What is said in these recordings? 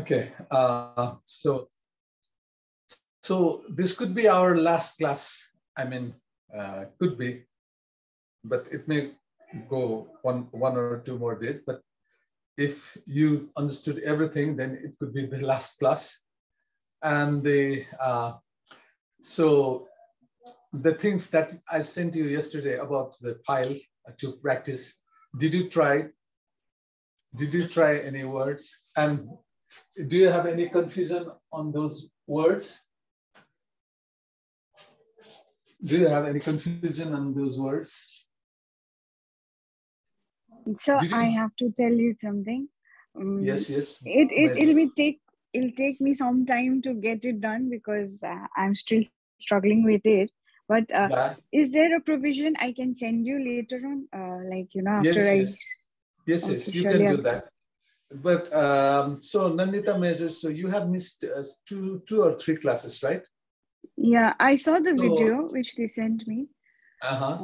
Okay. So this could be our last class. I mean, could be, but it may go one or two more days. But if you understood everything, then it could be the last class. And so the things that I sent you yesterday about the file to practice, did you try? Did you try any words? And do you have any confusion on those words? Do you have any confusion on those words? So I have to tell you something. Yes. It'll take me some time to get it done because I'm still struggling with it. But is there a provision I can send you later on? After Yes, you can do that. But so Nandita Major, so you have missed two or three classes, right? Yeah, I saw the video which they sent me.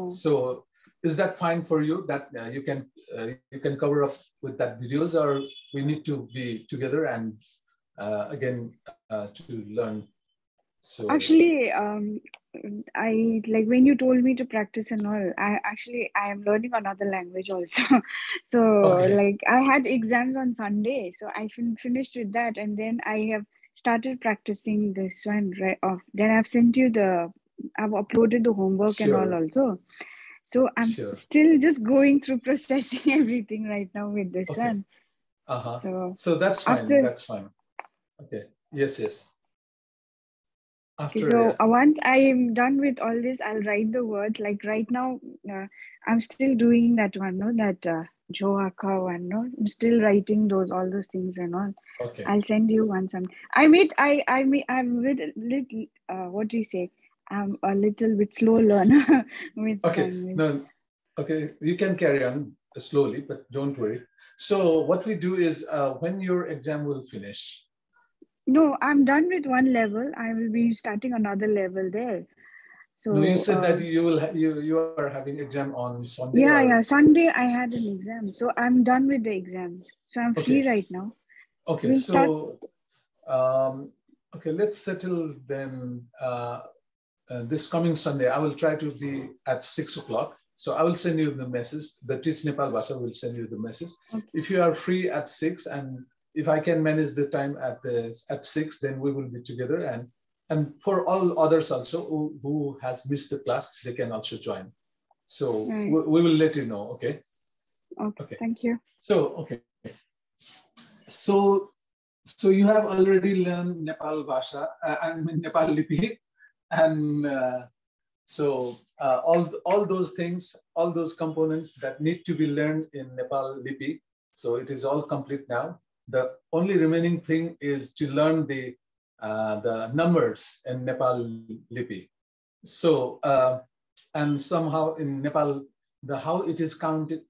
So is that fine for you? That you can cover up with that videos, or we need to be together and again to learn? So actually, I like when you told me to practice and all. I am learning another language also. So like I had exams on Sunday, so I finished with that, and then I have started practicing this one right off. Then I've sent you I've uploaded the homework and all also. So I'm still just going through processing everything right now with this one. So that's fine. That's fine. Okay. Yes. Okay, so once I am done with all this, I'll write the words. Like right now, I'm still doing that one, no, that Joaka one, no. I'm still writing all those things and all. Okay. I'll send you once. I'm with little. What do you say? I'm a little bit slow learner with language. No, okay, you can carry on slowly, but don't worry. So what we do is when your exam will finish. No, I'm done with one level. I will be starting another level there. So no, you said that you are having exam on Sunday. Yeah. Sunday I had an exam, so I'm done with the exams. So I'm free right now. Okay, so okay, let's settle then. This coming Sunday, I will try to be at 6 o'clock. So I will send you the message. The Teach Nepalbhasa will send you the message. Okay. If you are free at 6, and if I can manage the time at 6, then we will be together. And for all others also who has missed the class, they can also join. So we will let you know. Okay. Okay. Thank you. So okay. So you have already learned Nepal Bhasha, Nepal Lipi, and so all those things, all those components that need to be learned in Nepal Lipi. So it is all complete now. The only remaining thing is to learn the numbers in Nepal Lipi. So and somehow in Nepal, how it is counted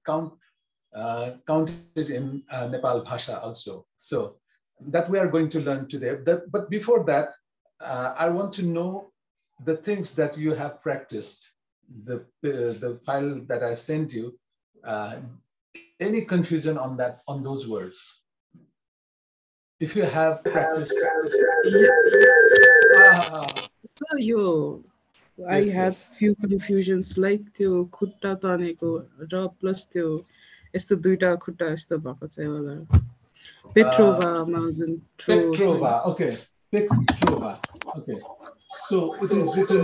in Nepal Bhasha also. So that we are going to learn today. But before that, I want to know the things that you have practiced, the file that I sent you. Any confusion on those words? If you have practiced. So I had few confusions like त्यो खुट्टा तनेको र plus त्यो यस्तो दुईटा खुट्टा यस्तो भएको छ होला Petrova Jun Petrova, okay. Petrova, okay. So it is written.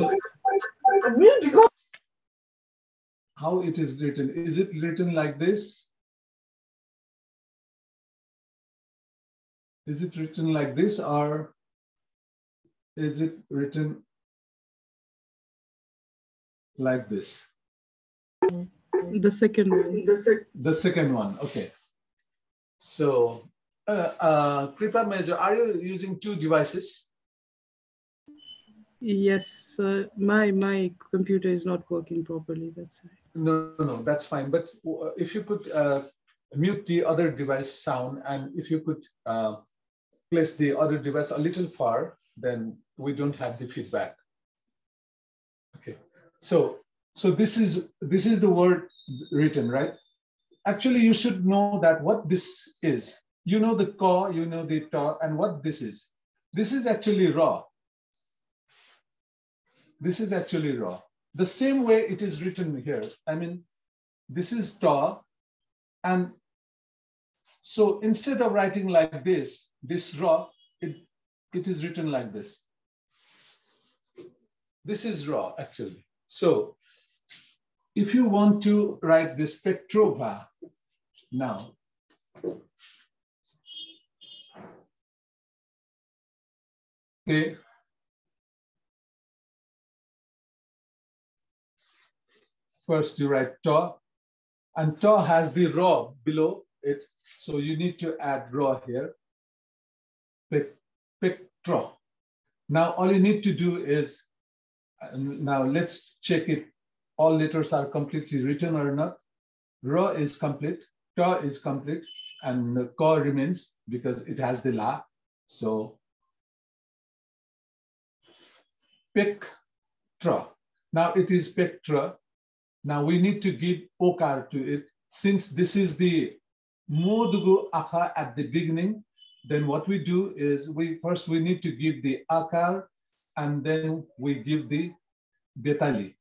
How it is written? Is it written like this? Is it written like this, or is it written like this? The second one. The second one, okay. So, Kripa Major, are you using two devices? Yes, my computer is not working properly, that's why. No, that's fine. But if you could mute the other device sound, and if you could place the other device a little far, then we don't have the feedback. Okay, so this is the word written, right? Actually, you should know that what this is. you know the ka, you know the ta, and what this is. This is actually raw. This is actually raw. The same way it is written here. I mean, this is ta, and so instead of writing like this raw, it is written like this. This is raw, actually. So if you want to write this Petrova now, okay. First you write ta, and ta has the raw below it. So you need to add raw here. Petra. Now all you need to do is, now let's check it. All letters are completely written or not. Ra is complete, ta is complete, and the ka remains because it has the la. So Pektra. Now it is Pektra. Now we need to give okar to it. Since this is the modugu akha at the beginning, then what we do is we need to give the akar, and then we give the betali,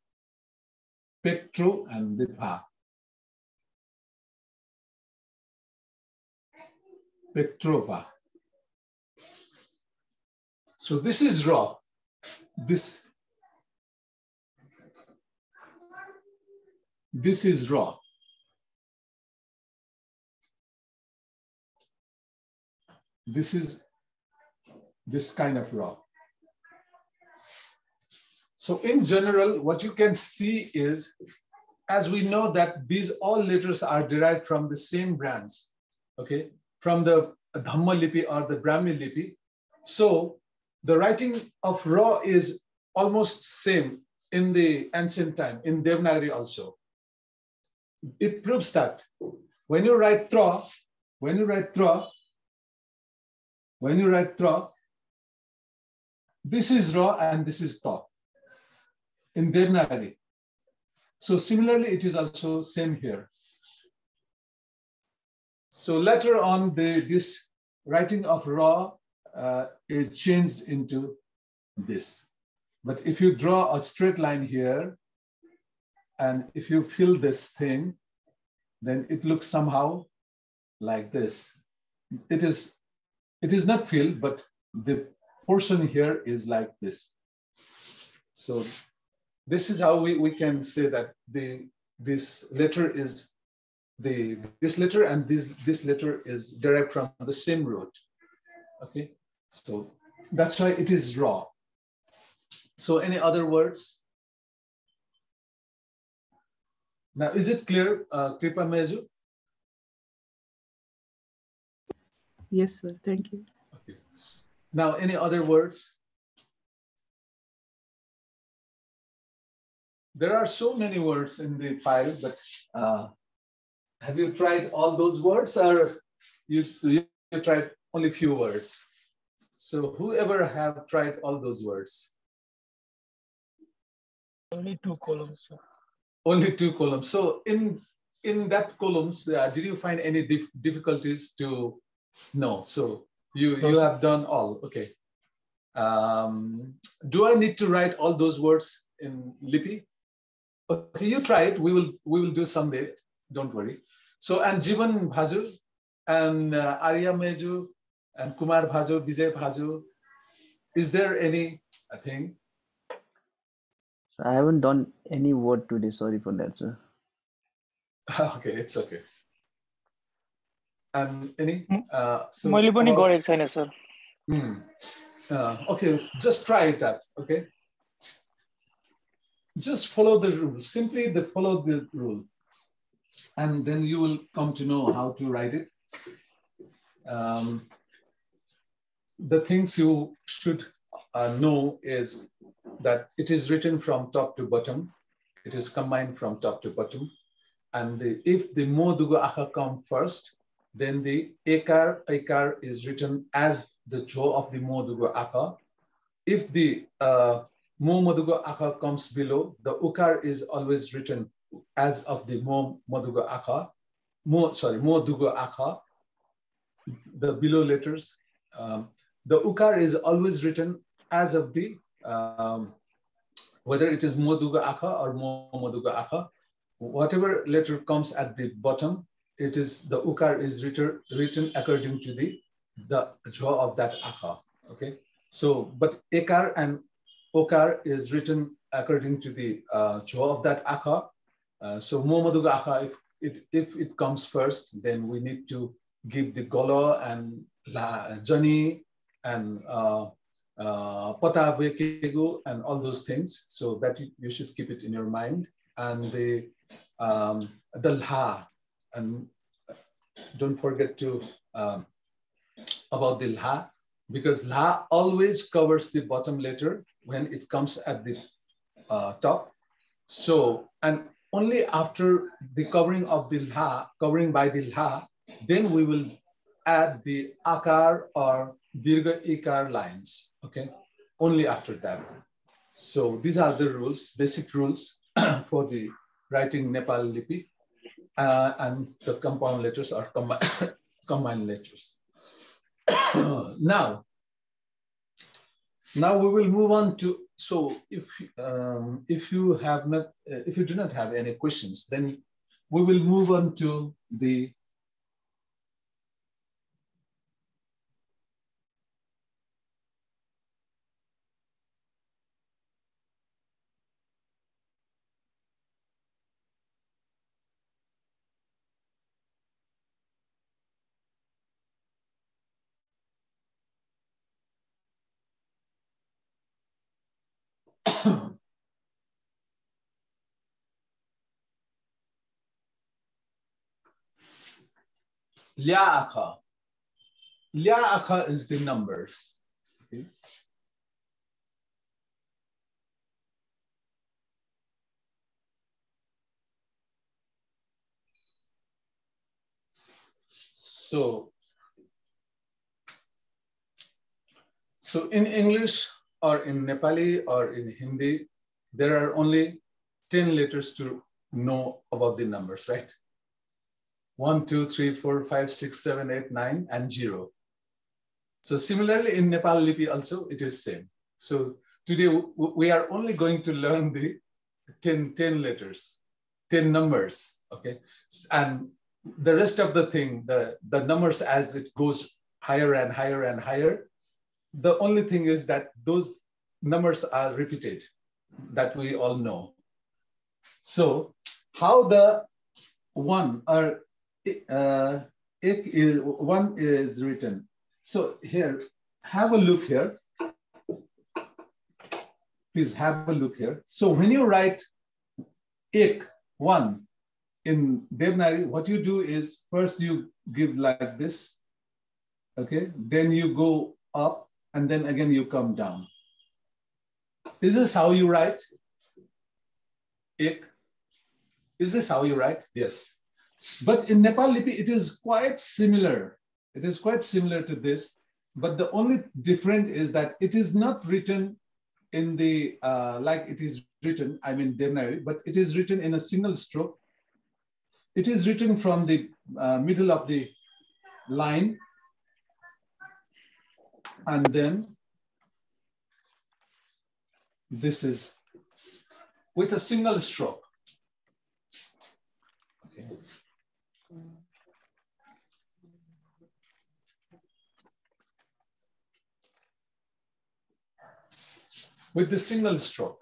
Pektro and the pa. Petrova. So this is raw. This is raw. This is this kind of raw. So in general, what you can see is, as we know that these all letters are derived from the same branch, okay, from the Dhamma Lipi or the Brahmi Lipi. So the writing of Ra is almost same in the ancient time, in Devanagari also. It proves that when you write Tra, this is Ra and this is Ta in Devanagari. So similarly, it is also same here. So later on, this writing of Ra is changed into this. But if you draw a straight line here, and if you fill this thing, then it looks somehow like this. It is not filled, but the portion here is like this. So this is how we can say that this letter is this letter and this letter is derived from the same root. Okay, so that's why it is raw. So any other words? Now, is it clear, Kripa Meju? Yes, sir. Thank you. Okay. Now, any other words? There are so many words in the file, but have you tried all those words, or you tried only few words? So whoever have tried all those words? Only 2 columns, sir. Only 2 columns. So in that columns, did you find any difficulties to know? So you have done all. Okay. Do I need to write all those words in Lipi? Okay, you try it. We will do someday. Don't worry. So and Jivan Bhaju and Arya Meju and Kumar Bhaju, Vijay Bhaju, is there any thing? So I haven't done any word today. Sorry for that, sir. Okay, it's okay. And any? So मैले पनि गरेको छैन, sir. Okay, just try it out. Okay. Just follow the rule. Simply follow the rule, and then you will come to know how to write it. The things you should know is that it is written from top to bottom. It is combined from top to bottom. And if the mo dugu akha come first, then the ekar is written as the jo of the mo dugu akha. If the mo modugo akha comes below, the ukar is always written as of the mo modugo akha. Mo dugo akha. the below letters. The ukar is always written as of the, whether it is moduga akha or moduga akha, whatever letter comes at the bottom, it is the ukar is written according to the jaw of that akha. Okay, so but ekar and okar is written according to the jaw of that akha. So moduga akha, if it comes first, then we need to give the golo and jani and pata vekegu and all those things. So that you should keep it in your mind. And the lha, and don't forget to about the lha, because lha always covers the bottom letter when it comes at the top. So, and only after the covering of the lha, covering by the lha, then we will add the akar or dirgha ikar lines. Okay, only after that. So these are the rules, basic rules for the writing Nepal Lipi, and the compound letters are combined letters. Now we will move on to. So if you do not have any questions, then we will move on to the Lia Akha. Lia Akha is the numbers. Okay. So in English or in Nepali or in Hindi, there are only 10 letters to know about the numbers, right? 1, 2, 3, 4, 5, 6, 7, 8, 9, and 0. So similarly in Nepal Lipi also, it is same. So today we are only going to learn the 10 letters, 10 numbers, okay? And the rest of the thing, the numbers as it goes higher and higher and higher, the only thing is that those numbers are repeated, that we all know. So how the one or one is written. So here, have a look here. Please have a look here. So when you write ek, one, in Devanagari, what you do is first you give like this, okay? Then you go up and then again you come down. Is this how you write? Ek. Is this how you write? Yes. But in Nepal Lipi, it is quite similar. It is quite similar to this, but the only difference is that it is not written in the, like it is written, I mean Devanagari, but it is written in a single stroke. It is written from the middle of the line, and then this is with a single stroke. Okay. With the single stroke.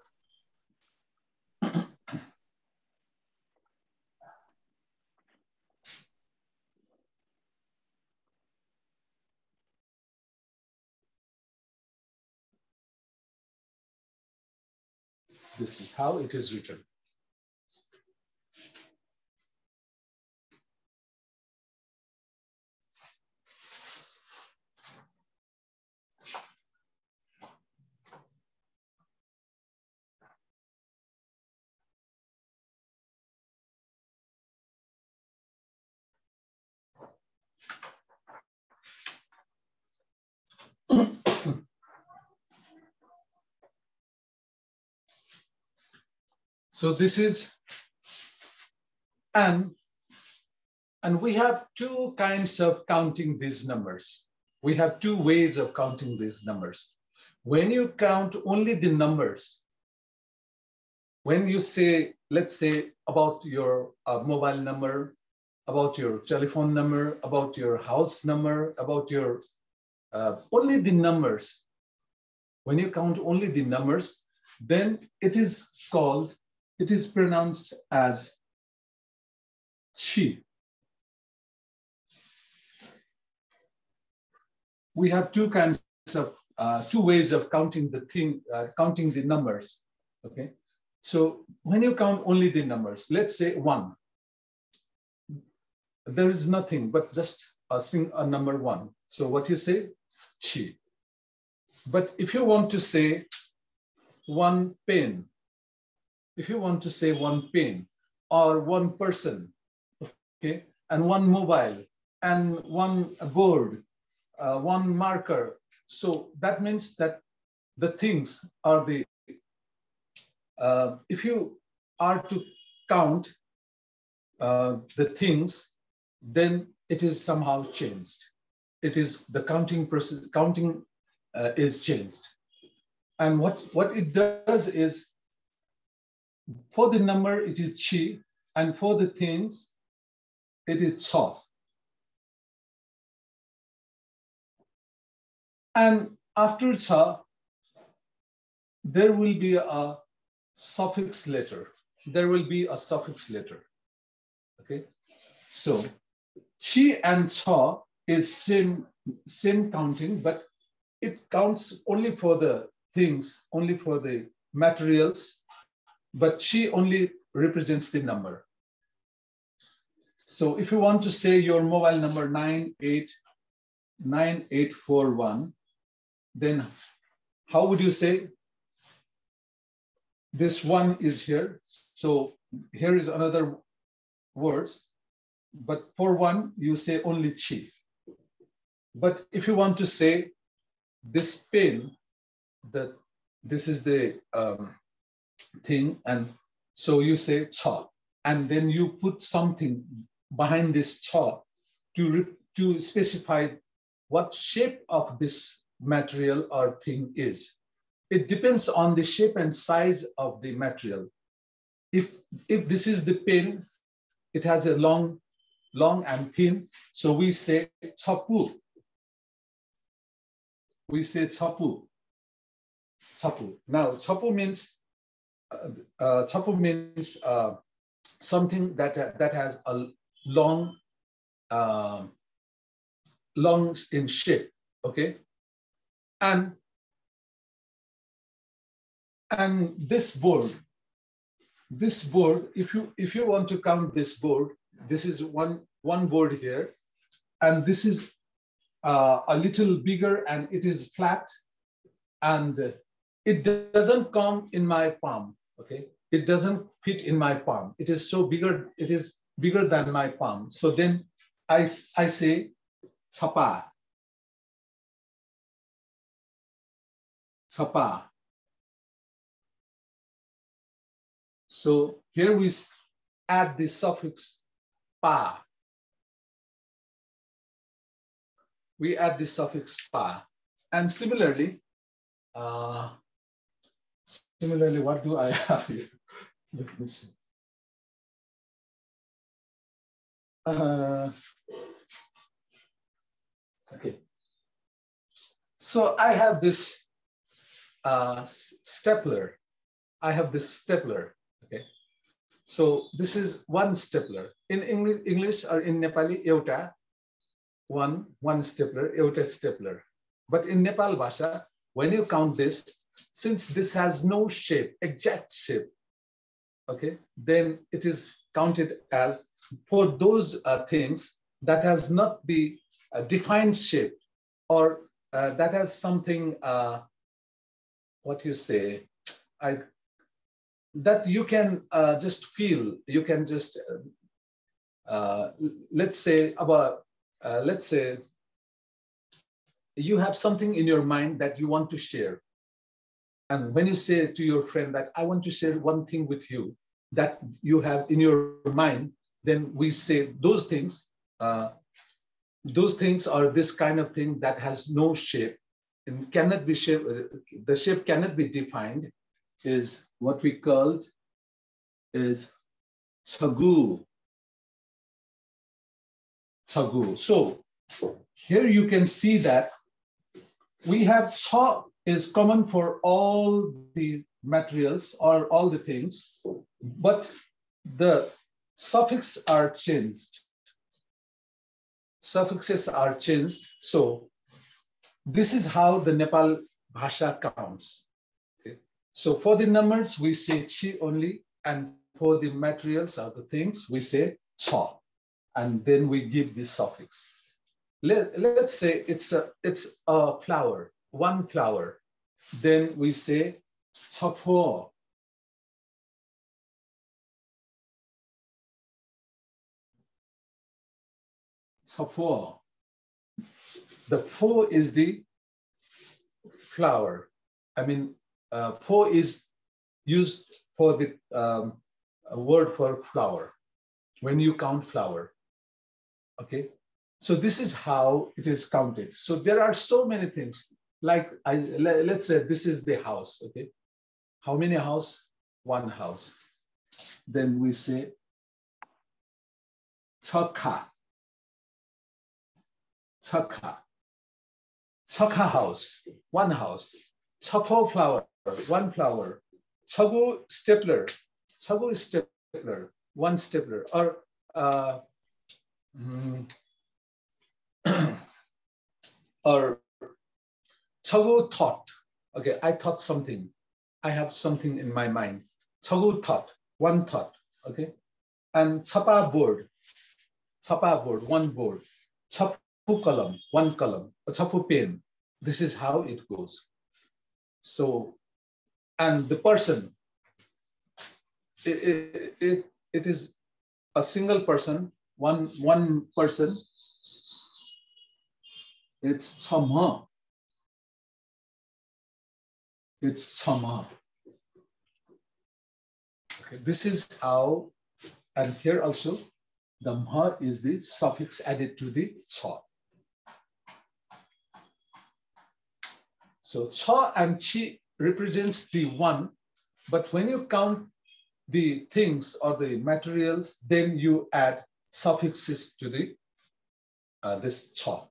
This is how it is written. So this is an, And we have two kinds of counting these numbers. We have two ways of counting these numbers. When you count only the numbers, when you say, let's say about your mobile number, about your telephone number, about your house number, about your only the numbers, when you count only the numbers, then it is pronounced as chi. We have two ways of counting counting the numbers. Okay, so when you count only the numbers, let's say 1, there is nothing but just a number 1. So what you say, chi. But if you want to say 1 pen, if you want to say 1 pen or 1 person, okay, and 1 mobile and 1 board, 1 marker. So that means that the things are the, if you are to count the things, then it is somehow changed. It is the counting is changed. And what it does is, for the number, it is chi, and for the things, it is cha. And after cha, there will be a suffix letter. There will be a suffix letter. Okay, so chi and cha is same counting, but it counts only for the things, only for the materials, but chi only represents the number. So if you want to say your mobile number 989841, then how would you say? This 1 is here. So here is another words, but for 1, you say only chi. But if you want to say this pen, this is the thing, and so you say cha, and then you put something behind this cha to specify what shape of this material or thing is. It depends on the shape and size of the material. If this is the pen, it has a long and thin, so we say chapu. We say chapu. Chapu. Now, chapu means something that has a long in shape. Okay, and this board, if you want to count this board, this is one board here, and this is a little bigger, and it is flat, and it doesn't come in my palm. Okay, it doesn't fit in my palm. It is so bigger. It is bigger than my palm. So then I say chapa. Chapa. So here we add the suffix pa. We add the suffix pa. And similarly, what do I have here? Let me see. Okay. So I have this stapler. I have this stapler. Okay. So this is one stapler. In English or in Nepali, euta, one stapler, euta stapler. But in Nepalbhasa, when you count this, since this has no shape, exact shape, okay, then it is counted as, for those things that has not the defined shape, or that has something, what you say, that you can just feel, you can just, let's say you have something in your mind that you want to share. And when you say to your friend that I want to share one thing with you that you have in your mind, then we say those things those things are this kind of thing that has no shape and cannot be shaped. The shape cannot be defined. Is what we called is chagu. Chagu. So here you can see that we have cha is common for all the materials or all the things, but the suffix are changed. Suffixes are changed. So this is how the Nepal Bhasha counts. Okay. So for the numbers, we say chi only, and for the materials or the things, we say cha, and then we give this suffix. Let's say it's a flower, one flower. Then we say chapho. Chapho. The pho is the flower. I mean, pho is used for the a word for flower when you count flower. Okay, so this is how it is counted. So there are so many things. Like let's say this is the house. Okay, how many house? One house. Then we say chakha. Chakha. Chakha house, one house. Chapho flower, one flower. Chagu stapler, chagu stapler, one stapler. Or or chagu thought. Okay, I thought something. I have something in my mind. Chagu thought, one thought. Okay, and chapa board, one board. Chapu column, one column. Chapu pen. This is how it goes. So, and the person, it is a single person, one person. It's chama. It's chama. Okay, this is how, and here also, the mha is the suffix added to the cha. So cha and chi represents the one, but when you count the things or the materials, then you add suffixes to the this cha.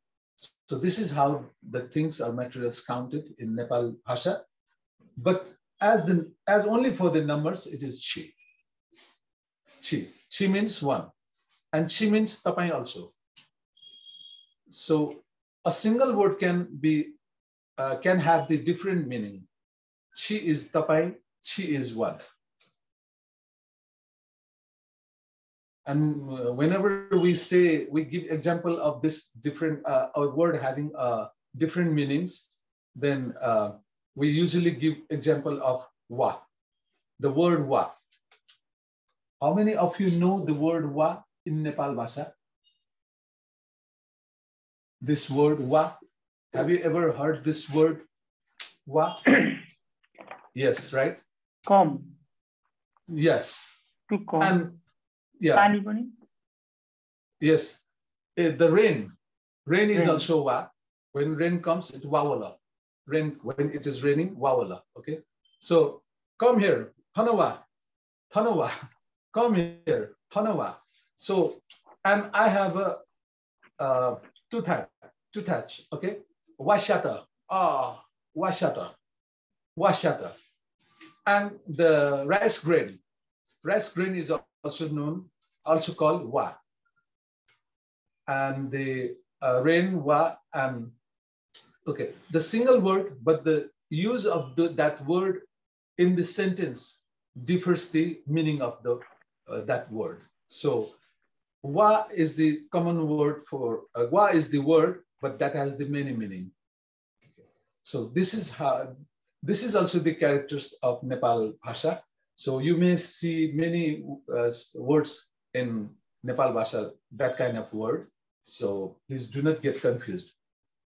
So this is how the things or materials counted in Nepal Bhasha. But as only for the numbers, it is chi. Chi. Chi means one. And chi means tapai also. So a single word can have the different meaning. Chi is tapai, chi is what? And whenever we give example of this different, a word having different meanings, then we usually give example of wa, the word wa. How many of you know the word wa in Nepal Bhasha? This word wa, have you ever heard this word wa? Yes, right? Come. Yes. To come. And yeah. Yes. The rain is also wa. When rain comes, it's wawala. Rain, when it is raining, wawala. Okay. So come here, Thanawa, come here, Thanawa. So, and I have a toothach, okay? Washata, washata. And the rice grain is also called wa. And the rain, wa, and okay, the single word, but the use of that word in the sentence differs the meaning of that word. So wa is the common word for, wa is the word, but that has the many meaning. So this is also the characters of Nepal Bhasha. So you may see many words in Nepal Bhasha, that kind of word. So please do not get confused.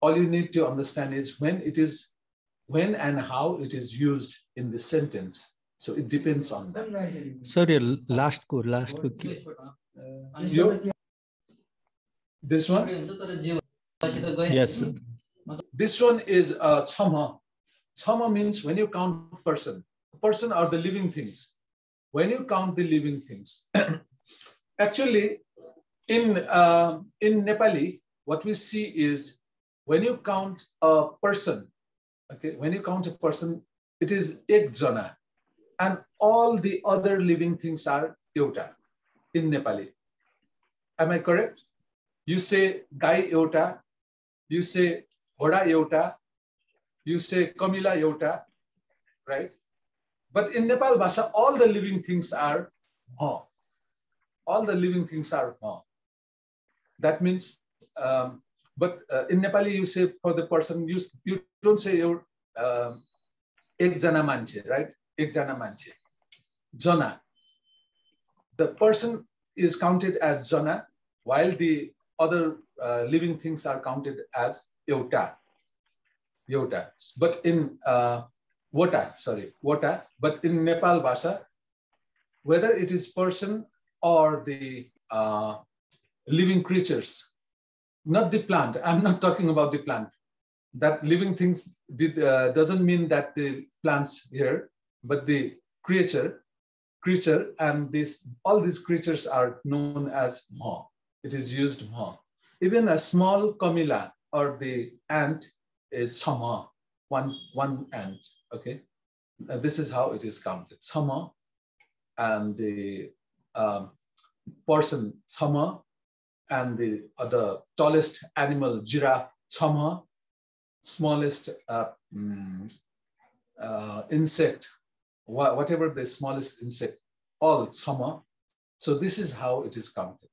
All you need to understand is when and how it is used in the sentence. So it depends on that. Sorry, last. This one? Yes. This one is chama. Chama means when you count person. Person are the living things. When you count the living things. Actually, in Nepali, what we see is when you count a person, okay, when you count a person, it is ek jana, and all the other living things are euta in Nepali. Am I correct? You say gai euta, you say ghoda euta, you say kamila euta, right? But in Nepalbhasa, all the living things are ha. All the living things are ha. That means, but in Nepali, you say for the person, you don't say your ek jana manche, right? Ek jana manche. Jana. The person is counted as jana, while the other living things are counted as euta. Euta. But in Wota. But in Nepalbhasa, whether it is person or the living creatures, not the plant. I'm not talking about the plant. That living things doesn't mean that the plants here, but the creature, and all these creatures are known as ma. It is used ma. Even a small kamila or the ant is sama, one ant. Okay, this is how it is counted. Sama, and the person sama, and the tallest animal giraffe sama, smallest insect, whatever the smallest insect, all sama. So this is how it is counted.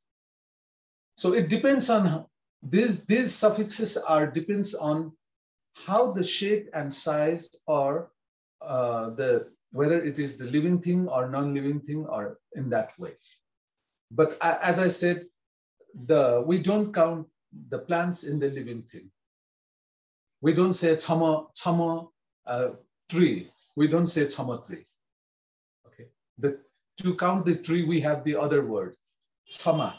So it depends on these suffixes depends on how the shape and size or whether it is the living thing or non-living thing or in that way. But as I said, we don't count the plants in the living thing. We don't say chama tree. We don't say chama tree. Okay. To count the tree, we have the other word, chama.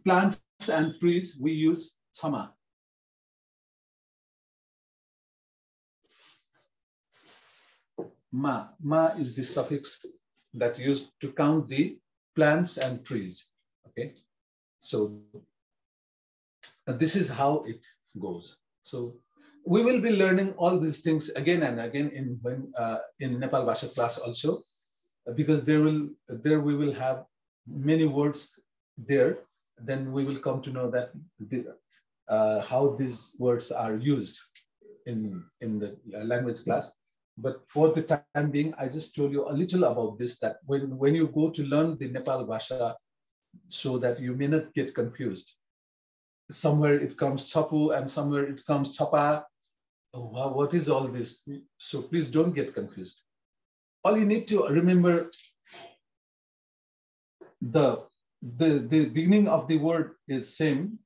Plants and trees, we use chama. Ma is the suffix that used to count the plants and trees. Okay, so this is how it goes. So we will be learning all these things again and again in Nepalbhasa class also, because we will have many words there. Then we will come to know that how these words are used in the language class. But for the time being, I just told you a little about this, that when you go to learn the Nepalbhasa, so that you may not get confused. Somewhere it comes chapu and somewhere it comes chapa. Oh, what is all this? So please don't get confused. All you need to remember, the beginning of the word is same,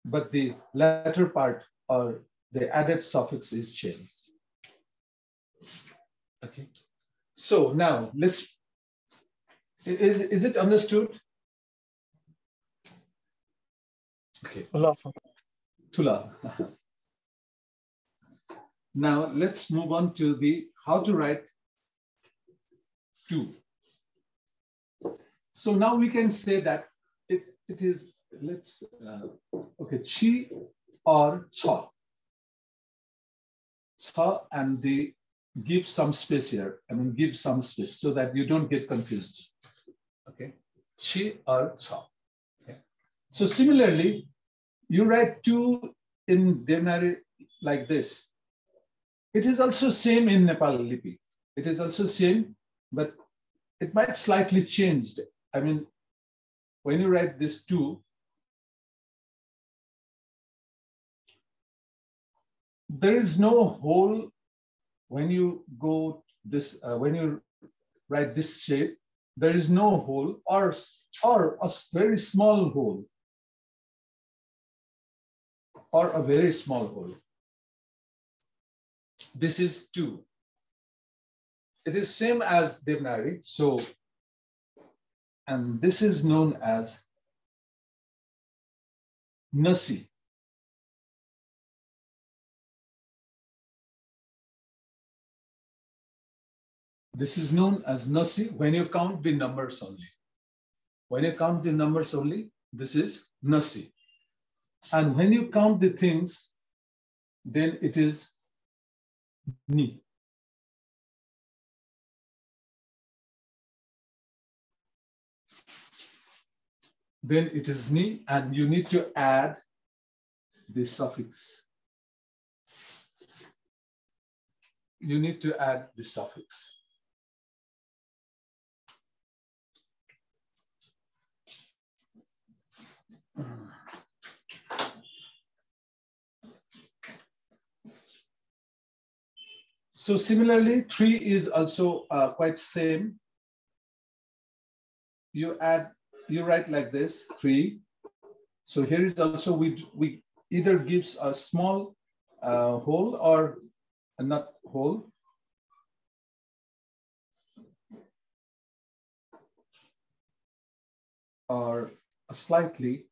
but the latter part or the added suffix is changed. Okay, so now is it understood? Okay. Tula. Now let's move on to how to write two. So now we can say that it is, okay, chi or cha. Cha, and give some space here. I mean, give some space so that you don't get confused. Okay, chi or cha. Okay. So similarly, you write two in Devanagari like this. It is also same in Nepal Lipi. It is also same, but it might slightly changed. I mean, when you write this two, there is no hole when you go this, when you write this shape, there is no hole or a very small hole or a very small hole. This is two. It is same as Devanagari. So, and this is known as Nasi. This is known as Nasi when you count the numbers only. When you count the numbers only, this is Nasi. And when you count the things, then it is Ni. Then it is Ni, and you need to add the suffix. You need to add the suffix. So similarly, 3 is also quite same. You write like this, 3. So here is also we either gives a small whole or not whole. Or slightly.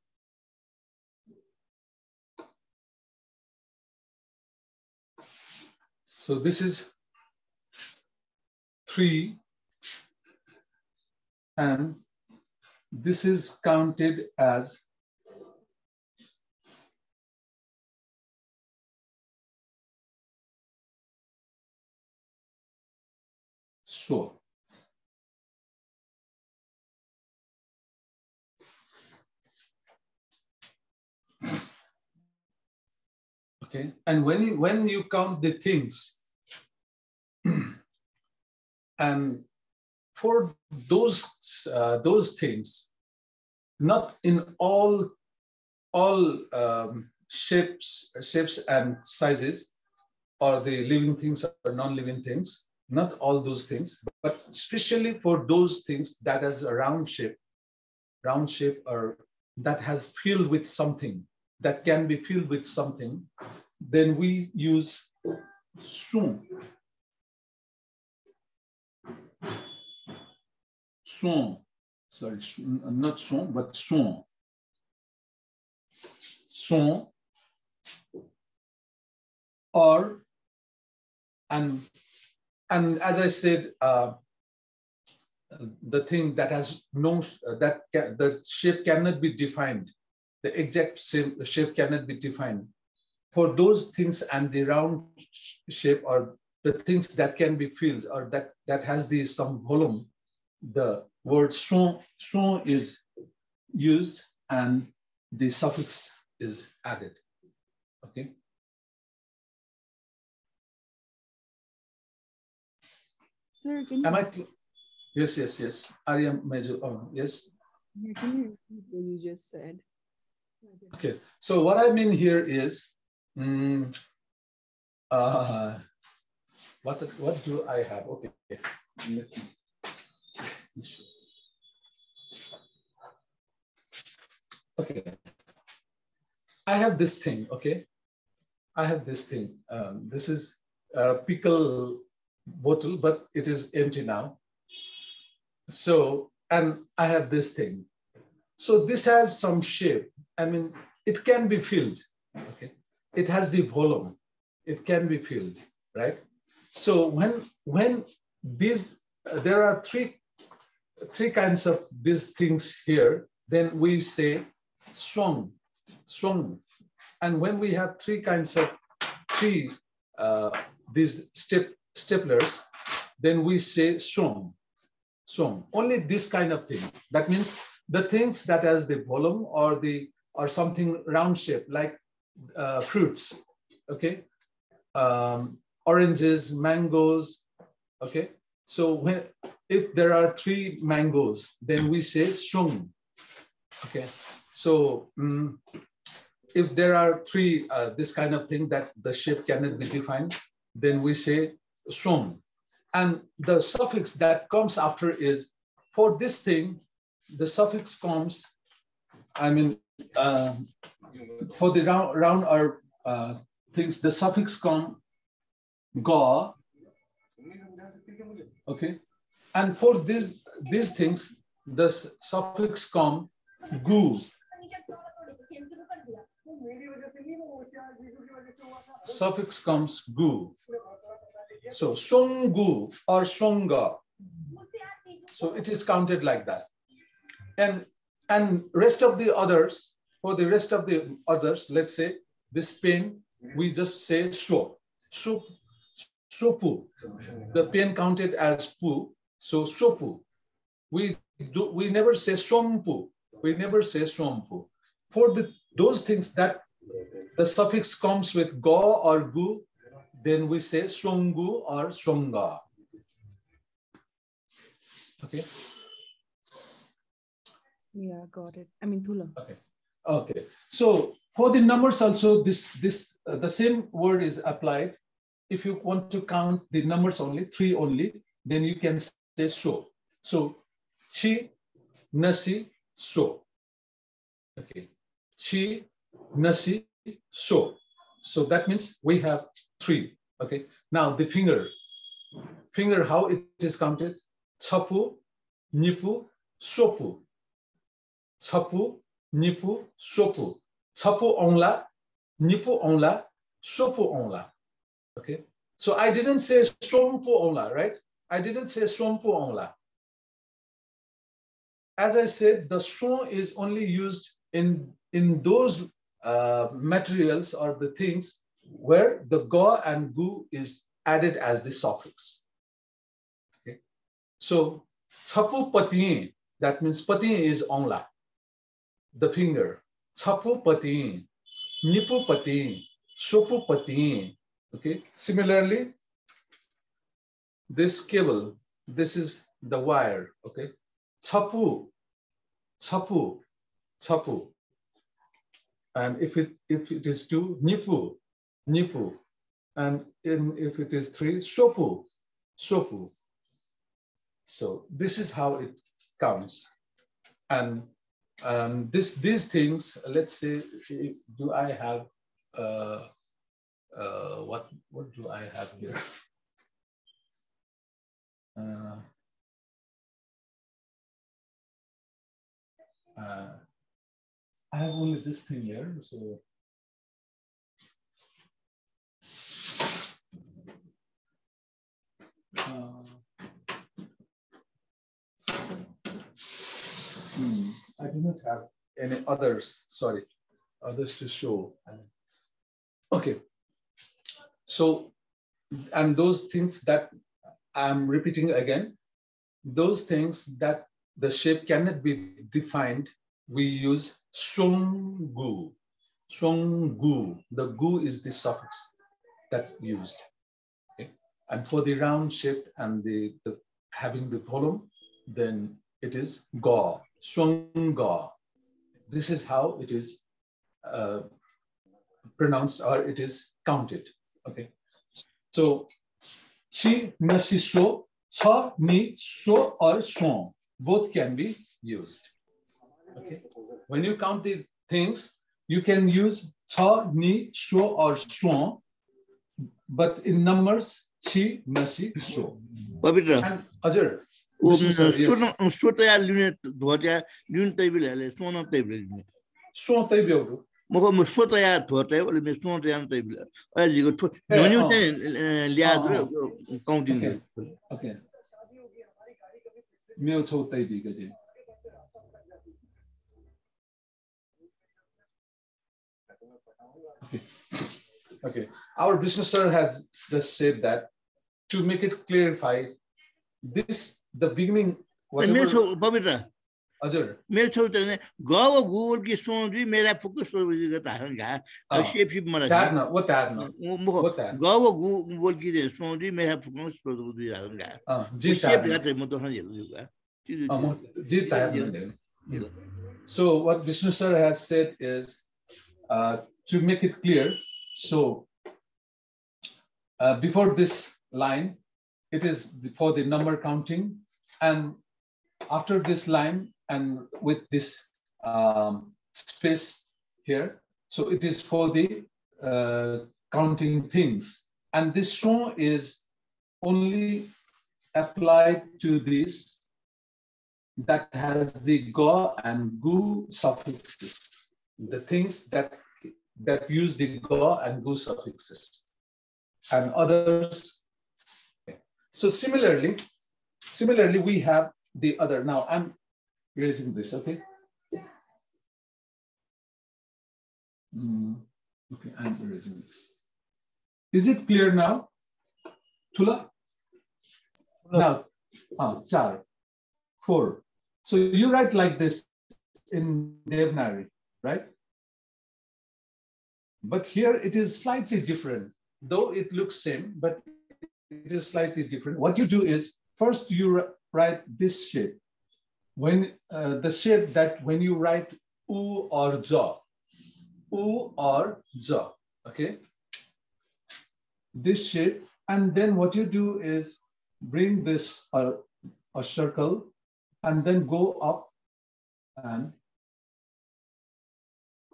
So this is 3, and this is counted as so. Okay, and when you count the things, and for those things, not in all shapes and sizes, or the living things or non-living things, not all those things, but especially for those things that has a round shape or that has filled with something, that can be filled with something, then we use son. Son, sorry, not son, but son. Son, or, and as I said, the thing that has no, the shape cannot be defined. The exact shape cannot be defined. For those things and the round shape, or the things that can be filled, or that has some volume, the word son is used and the suffix is added. Okay. Sir, can you? Am I? Yes. Arya Meju. Oh, yes. Yeah, can you repeat what you just said? Okay. So what I mean here is, what do I have? Okay. Okay. I have this thing. Okay. I have this thing. This is a pickle bottle, but it is empty now. So, and I have this thing. So this has some shape. I mean, it can be filled. Okay. It has the volume. It can be filled, right? So when these, there are three kinds of these things here, then we say strong. And when we have three kinds of these staplers, then we say strong. Only this kind of thing. That means the things that has the volume or something round shape, like fruits. Okay, oranges, mangoes. Okay, so if there are 3 mangoes, then we say strong. Okay, so if there are 3 this kind of thing that the shape cannot be defined, then we say strong. And the suffix that comes after is, for this thing, the suffix comes, I mean, for the round or things, the suffix comes ga. Okay, and for these things, the suffix come gu. suffix comes gu. So songu or songa. So it is counted like that. And rest of the others, for the rest of the others, let's say this pen, we just say so. Sopu. The pen counted as pu, so sopu. We never say sompu. We never say sompu. For those things that the suffix comes with go or gu, then we say songu or songa. Okay. Yeah, got it. I mean, Tula. Okay. Okay. So for the numbers also, the same word is applied. If you want to count the numbers only, 3 only, then you can say so. So chi, nasi, so. Okay. Chi, nasi, so. So that means we have 3. Okay. Now the finger, how it is counted? Chapu, nipu, sopu. Chapu, nipu, sopu. Chapu onla, nipu onla, sopu onla. Okay. So I didn't say sompu onla, right? I didn't say sompu onla. As I said, the son is only used in those materials or the things where the ga and gu is added as the suffix. Okay. So chapu pati, that means pati is onla, the finger. Chapu pati, nipu pati, sopu pati. Okay. Similarly, this cable, this is the wire. Okay. Chapu, chapu, chapu. And if it is 2, nipu, nipu. And if it is 3, sopu, sopu. So this is how it counts. And these things, let's say, do I have what do I have here? I have only this thing here, so I do not have any others, sorry, others to show. Okay, so, and those things that I'm repeating again, those things that the shape cannot be defined, we use songu. Songu. The gu is the suffix that's used. Okay? And for the round shape and the having the volume, then it is ga, songa. This is how it is pronounced, or it is counted. Okay. So chi, nasi, so, cha, ni, so, or son, both can be used. Okay. When you count the things, you can use cha, ni, so, or son, but in numbers, chi, nasi, so. Pabitra. And Ajay. Moko sotaya thote ole me sonte table. Ay go nonu liadro counting. Okay. Meo cho tai bi gaje. Okay. Our business sir has just said that to make it clarify this, the beginning, whatever. Pabitra. Ajay. मेरो छोटे ने गाँव Google की सोच भी मेरा focus हो गया था हंगा शेप शिप मरा that ना वो that ना गाँव गूगल की दे सोच भी मेरा फोकस हो गया हंगा जी शेप लगाते हैं मतलब हंगे लगा जी that ना. So what Vishnu sir has said is to make it clear. So before this line, it is for the number counting, and after this line and with this space here, so it is for the counting things. And this son is only applied to this that has the ga and gu suffixes, the things that that use the ga and gu suffixes, and others. So similarly, we have the other. Now I'm raising this, okay? Okay, I'm erasing this. Is it clear now? Tula? Now, 4. So you write like this in Devanagari, right? But here it is slightly different, though it looks same, but it is slightly different. What you do is, first you write this shape. When the shape that when you write u or ja, okay? This shape, and then what you do is bring this a circle and then go up, and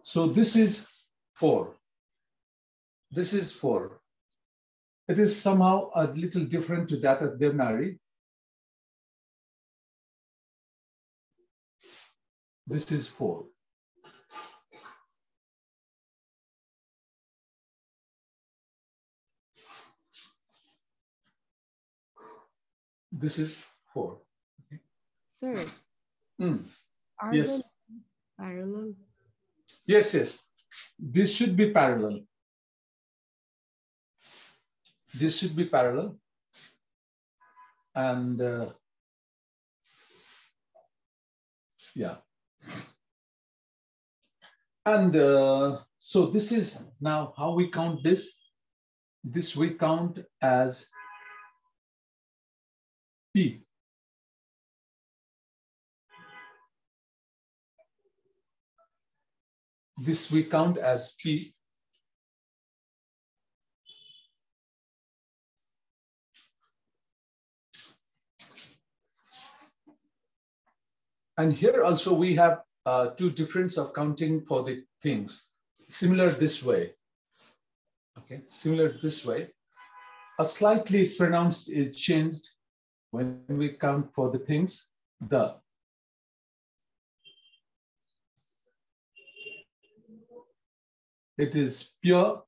so this is 4. This is 4. It is somehow a little different to that of Devanagari. This is 4. This is 4. Okay. Sir, are yes. they parallel? Yes, yes. This should be parallel. This should be parallel. And yeah. And so this is now how we count this. This we count as P. This we count as P. And here also we have 2 difference of counting for the things. Similar this way. Okay, similar this way. A slightly pronounced is changed when we count for the things. The. It is pure.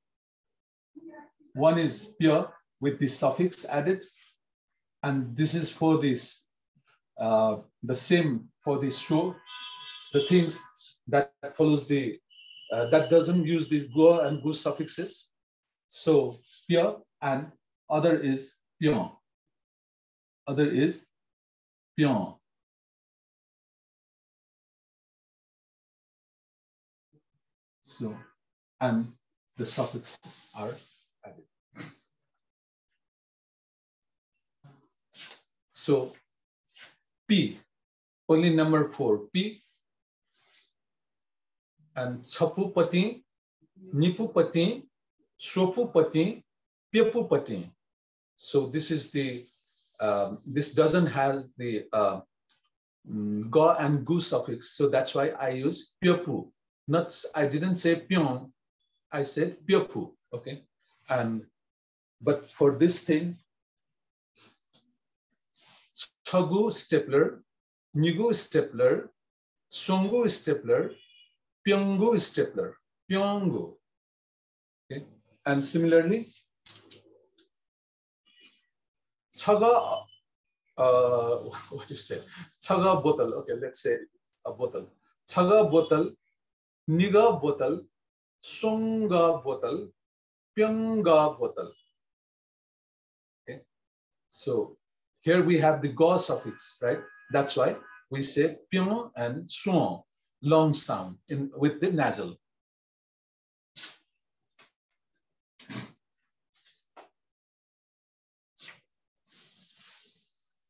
One is pure with the suffix added. And this is for this, the same for the show, the things that follows the, that doesn't use the go and go suffixes. So pure, and other is pion. Other is pion. So, and the suffixes are added. So P, only number 4, P, and Chapupati, Nipupati, Shopupati, Pyapupati. So this is the, this doesn't have the ga and gu suffix. So that's why I use Pyapu. Not, I didn't say Pyon, I said Pyapu, okay? And, but for this thing, Chagu stapler, Nigu stapler, Songu stapler, Pyongu stapler, Pyongu. Okay, and similarly, Chaga, what do you say? Chaga bottle. Okay, let's say a bottle. Chaga bottle, Niga bottle, Songa bottle, Pyonga bottle. Okay, so here we have the ga suffix, right? That's why we say pion and suon, long sound in with the nasal.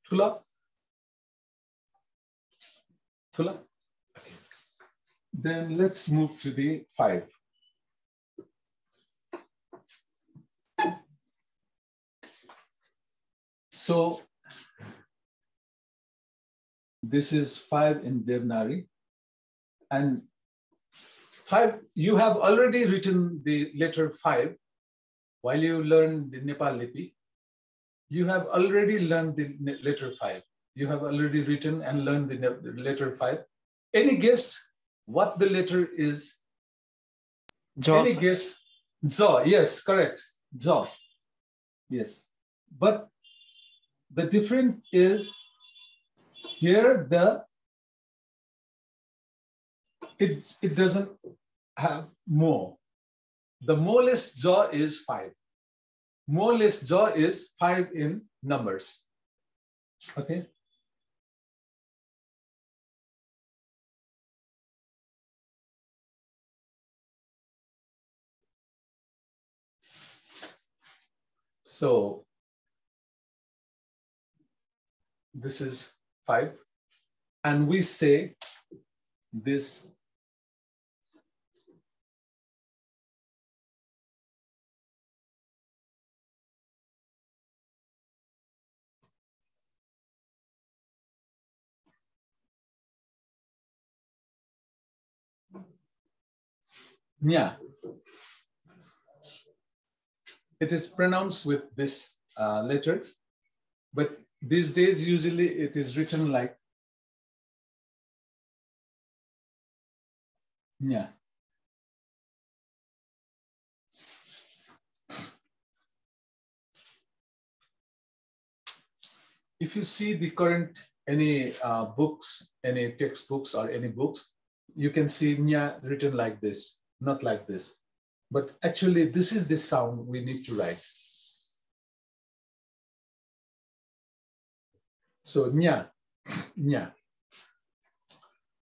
Tula? Tula? Okay. Then let's move to the 5. So this is 5 in Devanagari, and 5, you have already written the letter 5 while you learn the Nepal Lipi. You have already learned the letter 5. You have already written and learned the letter 5. Any guess what the letter is Any guess? Jaw, yes, correct. Jaw. Yes. But the difference is here it doesn't have more. The smallest jaw is 5. Smallest jaw is 5 in numbers. Okay. So this is 5, and we say this nya. It is pronounced with this letter, but these days usually it is written like nya. If you see the current any books, any textbooks or any books, you can see nya written like this, not like this. But actually, this is the sound we need to write. So nya, nya.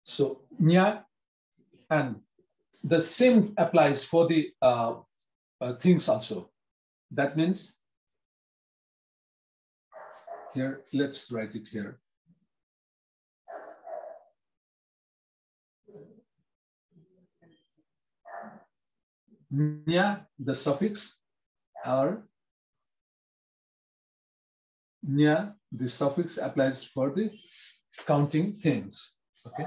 So nya, and the same applies for the things also. That means here, let's write it here. Nya, the suffix, or nya, the suffix applies for the counting things. Okay.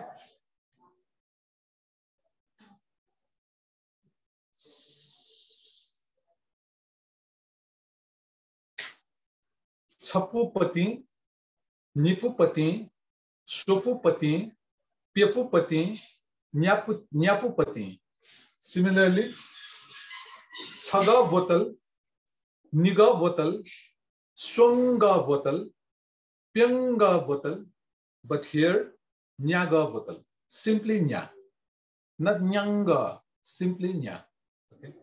Chapupati, Nipupati, Shopupati, Piapupati, Nyapupati. Similarly, Chaga bottle, Niga bottle, Swanga bottle, Pyanga bottle, but here Nyaga bottle. Simply Nya. Not Nyanga, simply Nya. Okay.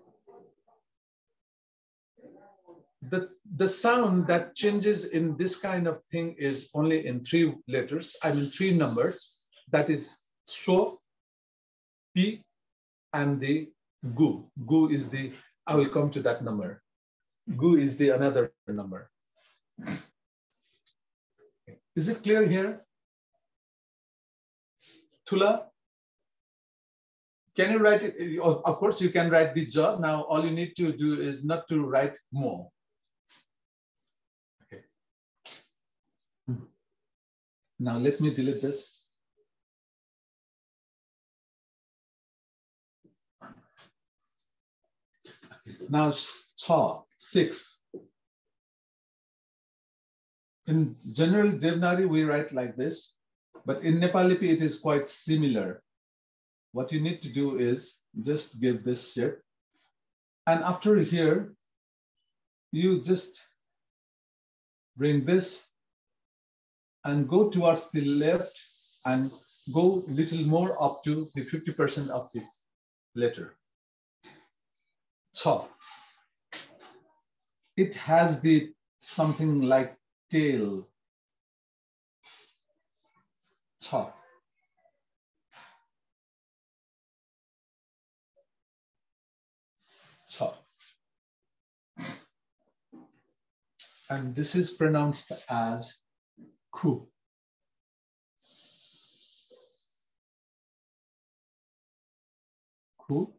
The sound that changes in this kind of thing is only in 3 letters, I mean 3 numbers. That is So, P, and the Gu. Gu is the, I will come to that number. Gu is the another number. Is it clear here? Tula? Can you write it? Of course, you can write the ja. Now, all you need to do is not to write more. Okay. Now, let me delete this. Now, cha, 6. In general Devanagari, we write like this, but in Nepali Lipi, it is quite similar. What you need to do is just give this shape. And after here, you just bring this and go towards the left and go a little more up to the 50% of the letter. Cha. It has the something like tail. Cha. Cha. And this is pronounced as Ku. Ku.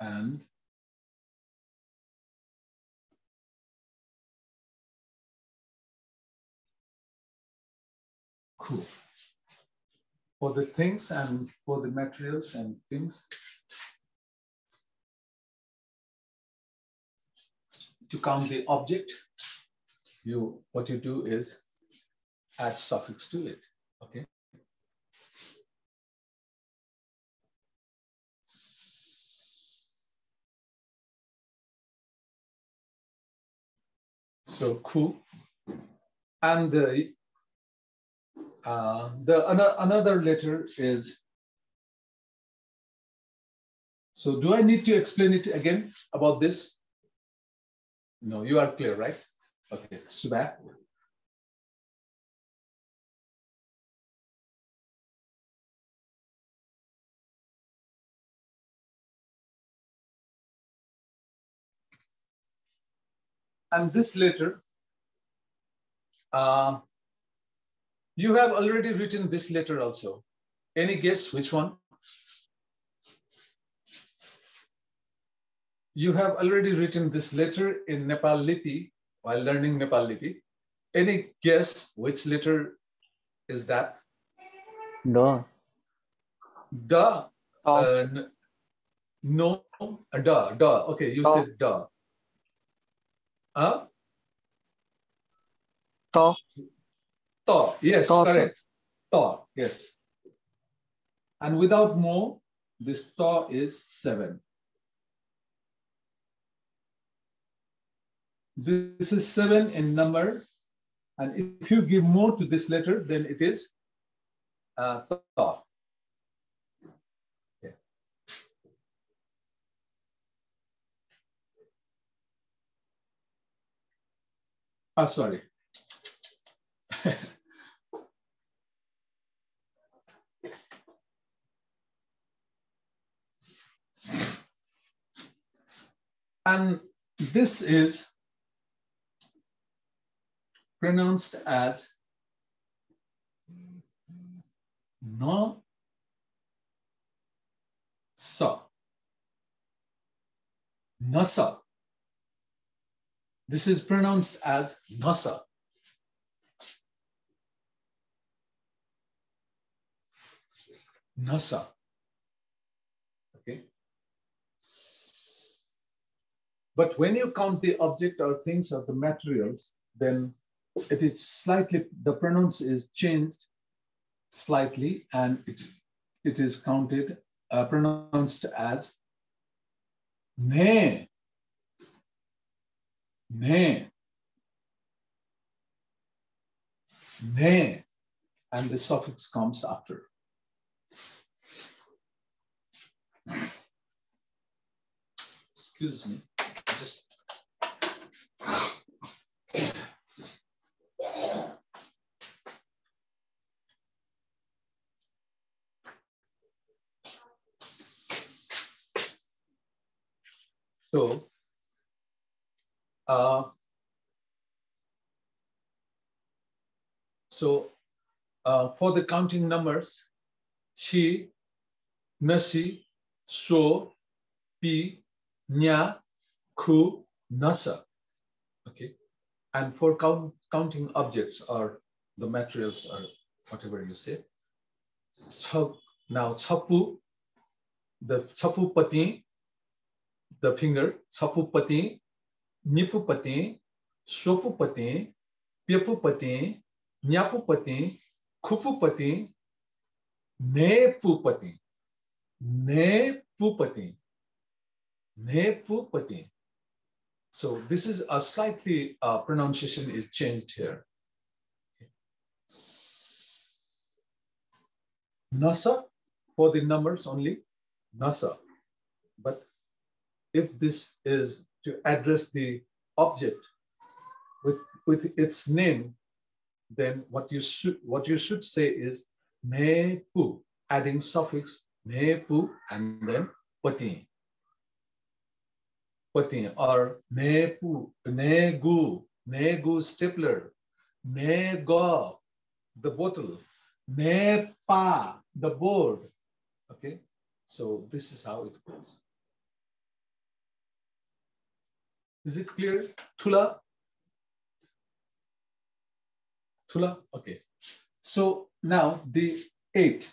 And Ku. For the things and for the materials and things, to count the object, what you do is add suffix to it. Okay. So ku. And another letter is, so do I need to explain it again about this? No, you are clear, right? Okay, Subha. And this letter, you have already written this letter also. Any guess which one? You have already written this letter in Nepal Lipi while learning Nepal Lipi. Any guess which letter is that? Da. Da. No, da. Okay, you said da. Huh? Ta. Ta. Yes, Ta, correct. Ta. Yes. And without more, this ta is 7. This is 7 in number. And if you give more to this letter, then it is ta. Okay. Sorry. And this is pronounced as no sa. Nasa. This is pronounced as nasa. Nasa. Okay. But when you count the object or things or the materials, then it is slightly, the pronounce is changed slightly, and it is counted, pronounced as ne. Ne. Ne. And the suffix comes after. Excuse me. Just so for the counting numbers, chi, nasi, so, pi, nya, ku, nasa. Okay. And for counting objects or the materials or whatever you say, now chapu, the chapu pati, the finger, chapu pati, nifu pati, sofu pati, piepu pati, nyafu pati, kufu pati, nepu pati, nepu pati, nepu pati. So this is a slightly pronunciation is changed here. Nasa for the numbers only, nasa. But if this is to address the object with its name, then what you should say is nepu, adding suffix nepu and then pati. Pati or nepu, negu stapler, nego, the bottle, nepa, the board. Okay, so this is how it goes. Is it clear? Thula? Thula? Okay. So now the 8.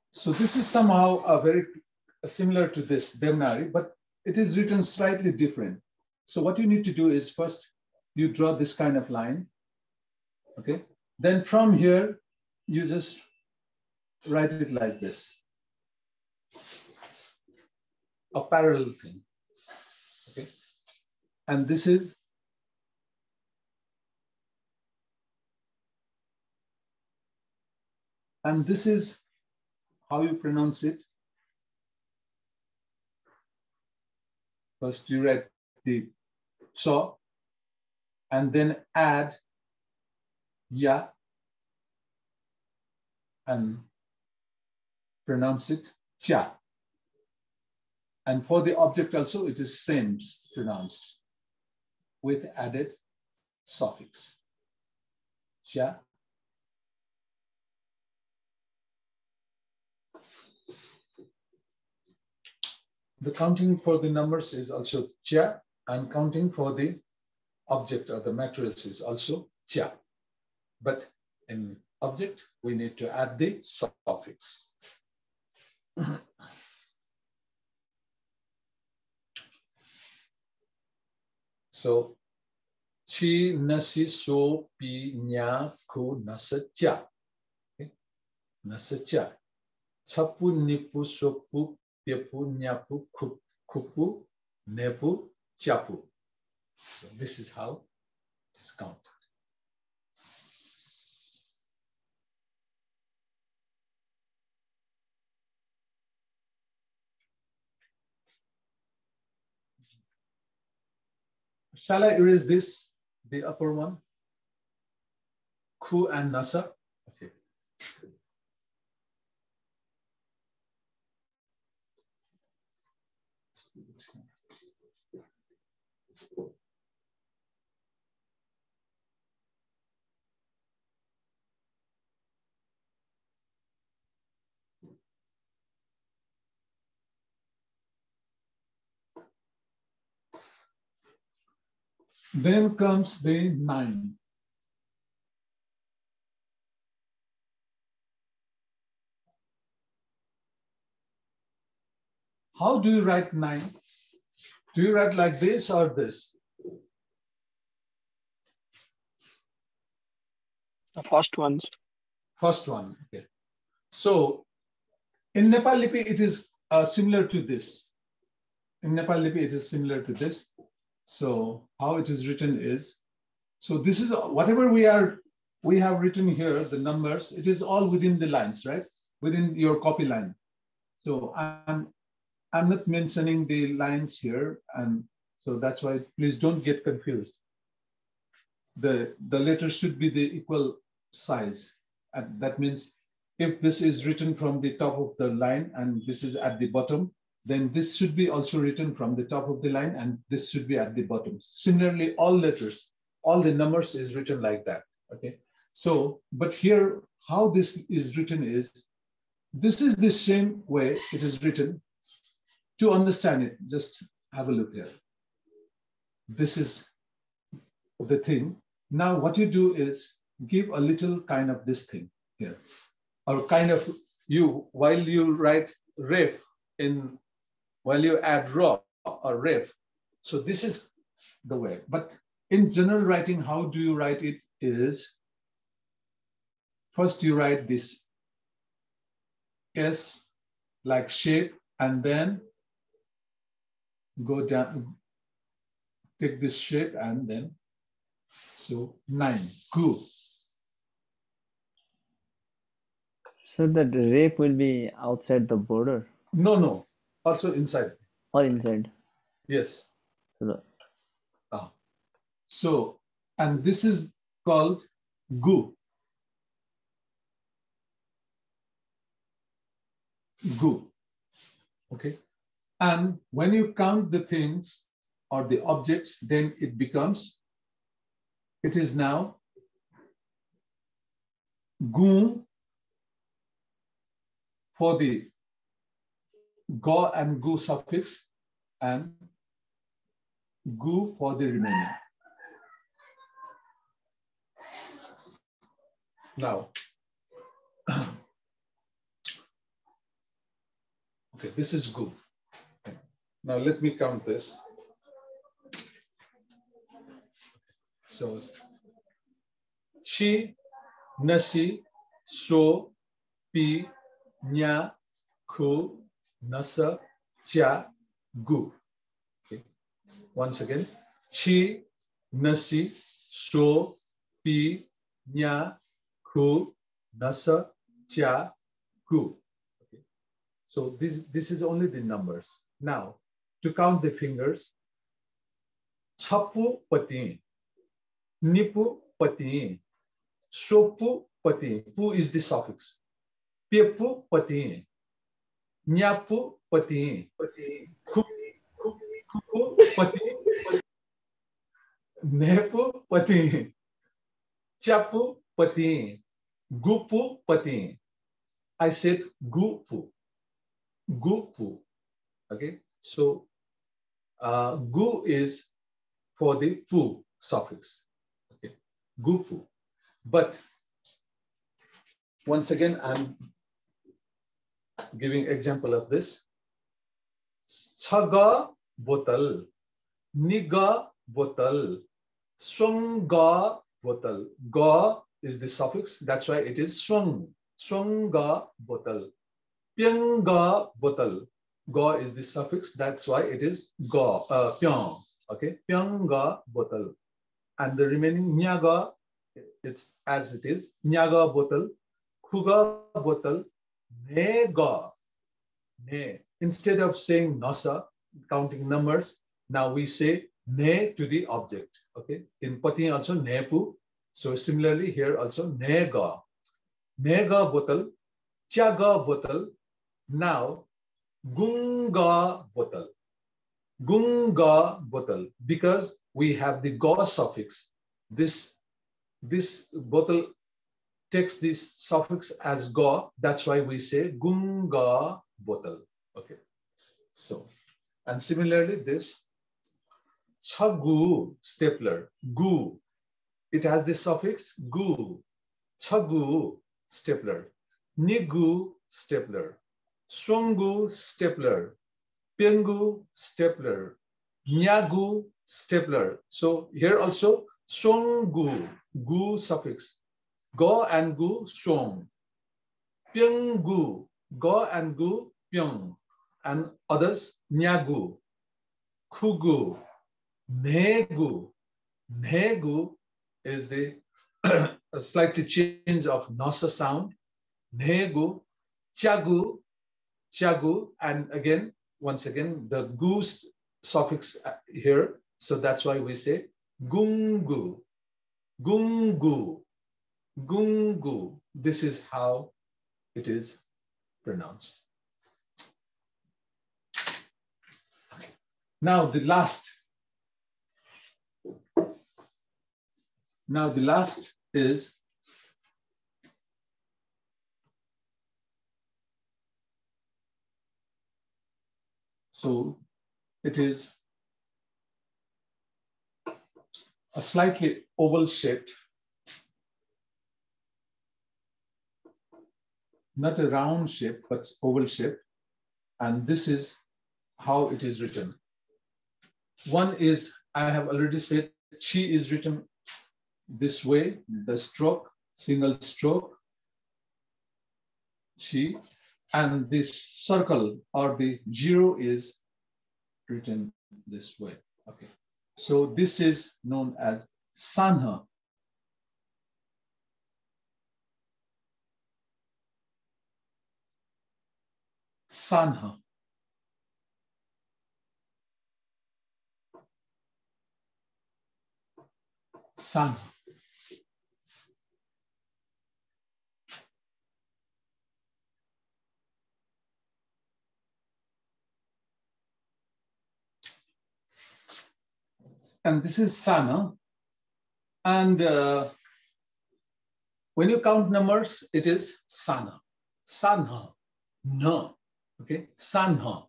So this is somehow very similar to this Devanagari, but it is written slightly different. So what you need to do is first you draw this kind of line. Okay. Then from here, you just write it like this. a parallel thing. Okay, and this is how you pronounce it. First, you write the cho, and then add ya, and pronounce it cha. And for the object also, it is same pronounced with added suffix. Cha. The counting for the numbers is also cha, and counting for the object or the materials is also cha. But in object, we need to add the suffix. So, chi nasi so pi nya ku nasa cha. Nasa cha. Chapu nipu sopu pepu nyapu kupu nepu chapu. So this is how it's counted. Shall I erase this, the upper one? Ku and nasa. Okay. Then comes the 9. How do you write 9? Do you write like this or this? The first ones. First one, okay. So in Nepal Lipi, it is similar to this. In Nepal Lipi, it is similar to this. So how it is written is, so this is whatever we have written here, the numbers, it is all within the lines, right? Within your copy line. So I'm not mentioning the lines here, and so that's why please don't get confused. The letters should be the equal size, and that means if this is written from the top of the line and this is at the bottom, then this should be also written from the top of the line and this should be at the bottom. Similarly, all letters, all the numbers is written like that, okay? So, but here, how this is written is, this is the same way it is written. To understand it, just have a look here. This is the thing. Now what you do is give a little kind of this thing here, or kind of while you write ref while you add raw or ref. So this is the way. But in general writing, how do you write it is, first you write this S like shape, and then go down, take this shape, and then, so 9, gu. So that rape will be outside the border? No, also inside. Or inside? Yes. So, so, and this is called gu. Gu. Okay. And when you count the things or the objects, then it is now gu for the go and gu suffix, and gu for the remaining. Now, okay, this is gu. Okay. Now let me count this. So, chi, nasi, so, pi, nya, ku, nasa, cha, gu. Okay. Once again, chi, nasi, so, pi, nya, ku, nasa, cha, gu. Okay. So this is only the numbers. Now, to count the fingers, chapu pati, nipu pati, sopu pati. Pu is the suffix. Pepu pati, nyapu pati, kupu pati, nepu pati, chapu pati, gupu pati. I said gupu, gupu. Okay, so gu is for the pu suffix. Okay, gupu. But once again, I'm giving example of this. Chaga botal, niga botal, swanga botal. Ga is the suffix, that's why it is swang. Swanga botal. Pyanga botal. Ga is the suffix, that's why it is ga, pyang. Okay, pyanga botal. And the remaining nyaga, it's as it is. Nyaga botal, khuga botal, nega. Ne. Instead of saying nasa, counting numbers, now we say ne to the object. Okay. In pati also nepu. So similarly here also nega. Nega botal, chaga botal. Now gunga botal. Gunga botal. Because we have the ga suffix. This botal takes this suffix as ga. That's why we say gunga botal. Okay. So, and similarly this chagu stapler, gu. It has the suffix gu. Chagu stapler, nigu stapler, swongu stapler, pengu stapler, nyagu stapler. So here also swongu, gu suffix, go and gu swong, pengu, go and gu pyong, and others nyagu, kugu, negu. Negu is the a slightly change of nasa sound. Negu, chagu, chagu, and again, once again, the goose suffix here. So that's why we say gungu, gungu, gungu. This is how it is pronounced. Now the last. Now the last is so it is a slightly oval shaped, not a round shape, but oval shape. And this is how it is written. One is, I have already said, chi is written this way, the stroke, single stroke, chi, and this circle or the zero is written this way. Okay, so this is known as sanha. Sanha. Sanha. And this is sana. And when you count numbers, it is sana. Sanha. No. Okay. Sanha.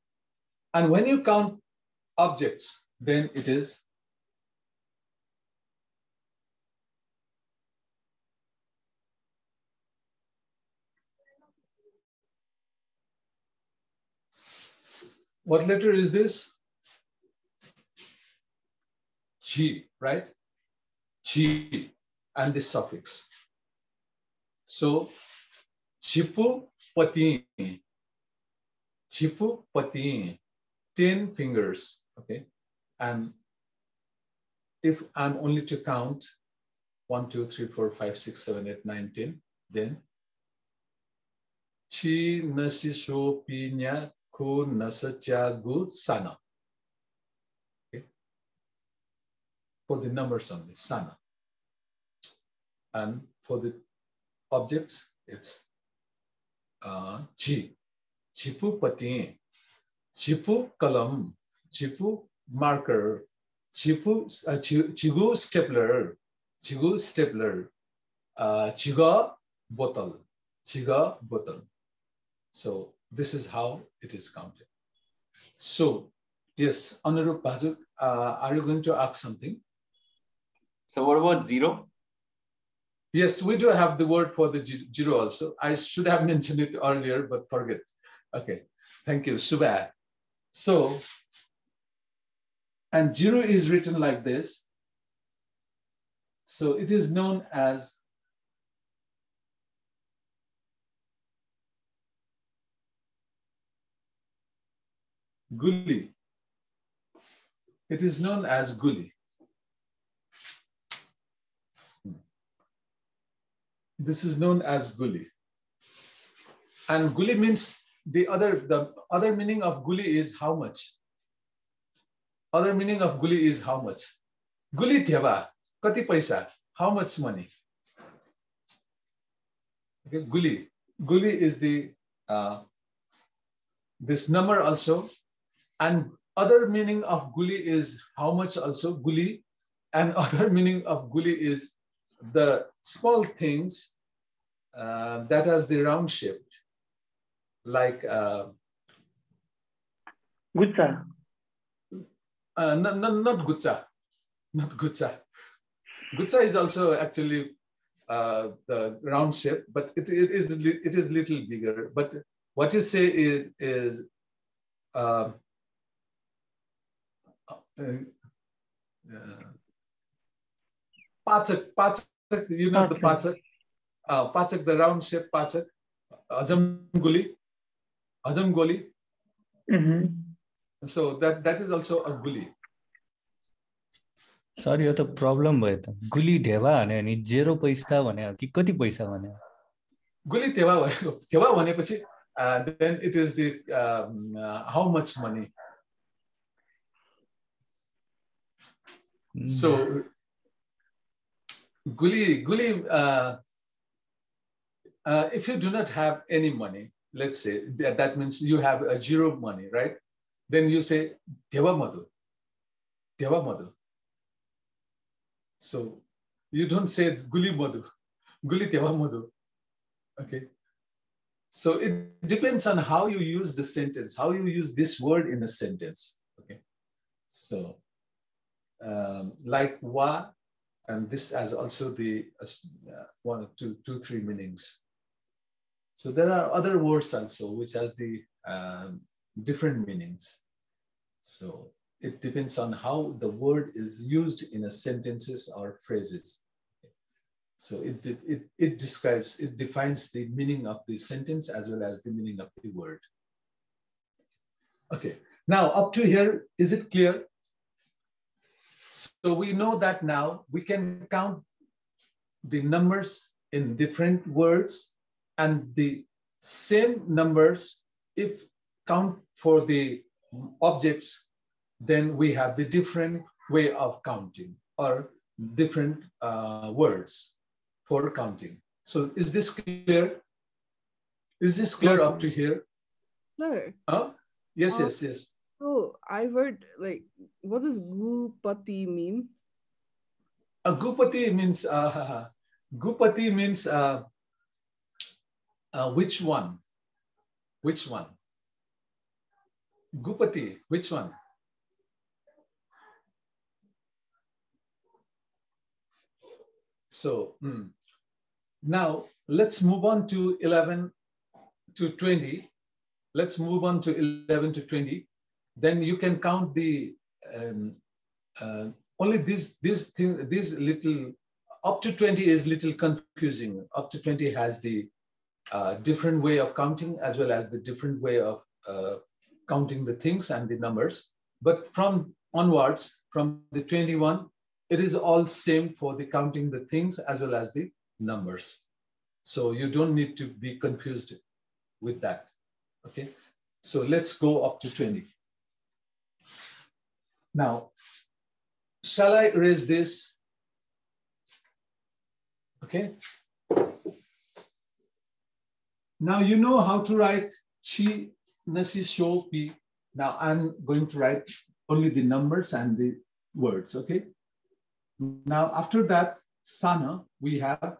And when you count objects, then it is what letter is this? Chi, right? Chi and the suffix. So chipu pati. Chipu pati. 10 fingers, okay? And if I'm only to count 1, 2, 3, 4, 5, 6, 7, 8, 9, 10, then chi nasi so pinya ko nasa gu sana. Okay? For the numbers only, sana. And for the objects, it's chi. Chipu pati, chipu kalam, chipu marker, chigu stapler, chiga bottle. So this is how it is counted. So yes, Anurup Bhajuk, are you going to ask something? So what about zero? Yes, we do have the word for the zero also. I should have mentioned it earlier, but forget. Okay, thank you, Subha. So, and zero is written like this. So it is known as guli. It is known as guli. This is known as guli. And guli means the other meaning of guli is how much? Other meaning of guli is how much? Guli theva, kati paisa, how much money? Okay, guli. Guli is the this number also. And other meaning of guli is how much also, guli. And other meaning of guli is the small things that has the round shape, like Gutsa. not gutsa, not gutsa. Gutsa is also actually the round shape, but it is little bigger. But what you say is pachak, you know, the pachak, the round shape pachak, hajam guli. So that is also a guli. Sorry, यो त problem भयो त गुली ढेवा भन्यो नि 0 पैसा भन्यो कि कति पैसा भन्यो गुली ढेवा भनेपछि then it is the how much money. So guli if you do not have any money, let's say that means you have a zero money, right? Then you say dewa madu. So you don't say guli madu, guli dewa madu. Okay. So it depends on how you use the sentence, how you use this word in a sentence. Okay. So like wa, and this has also the 1, 2, 3 meanings. So there are other words also which has the different meanings. So it depends on how the word is used in a sentences or phrases. So it describes, it defines the meaning of the sentence as well as the meaning of the word. Okay, now up to here, is it clear? So we know that now we can count the numbers in different words, and the same numbers, if count for the objects, then we have the different way of counting or different words for counting. So is this clear? Is this clear up to here? No. Yes, yes. So I've heard, like, what does gupati mean? Gupati means which one? Which one? Gupati, which one? So now let's move on to 11 to 20. Let's move on to 11 to 20. Then you can count the only these little, up to 20 is little confusing. Up to 20 has the different way of counting as well as the different way of counting the things and the numbers. But from onwards, from the 21, it is all same for the counting the things as well as the numbers. So you don't need to be confused with that. Okay, so let's go up to 20. Now, shall I erase this? Okay. Now you know how to write chi, nasi, sho, pi. Now I'm going to write only the numbers and the words, okay? Now after that, sana, we have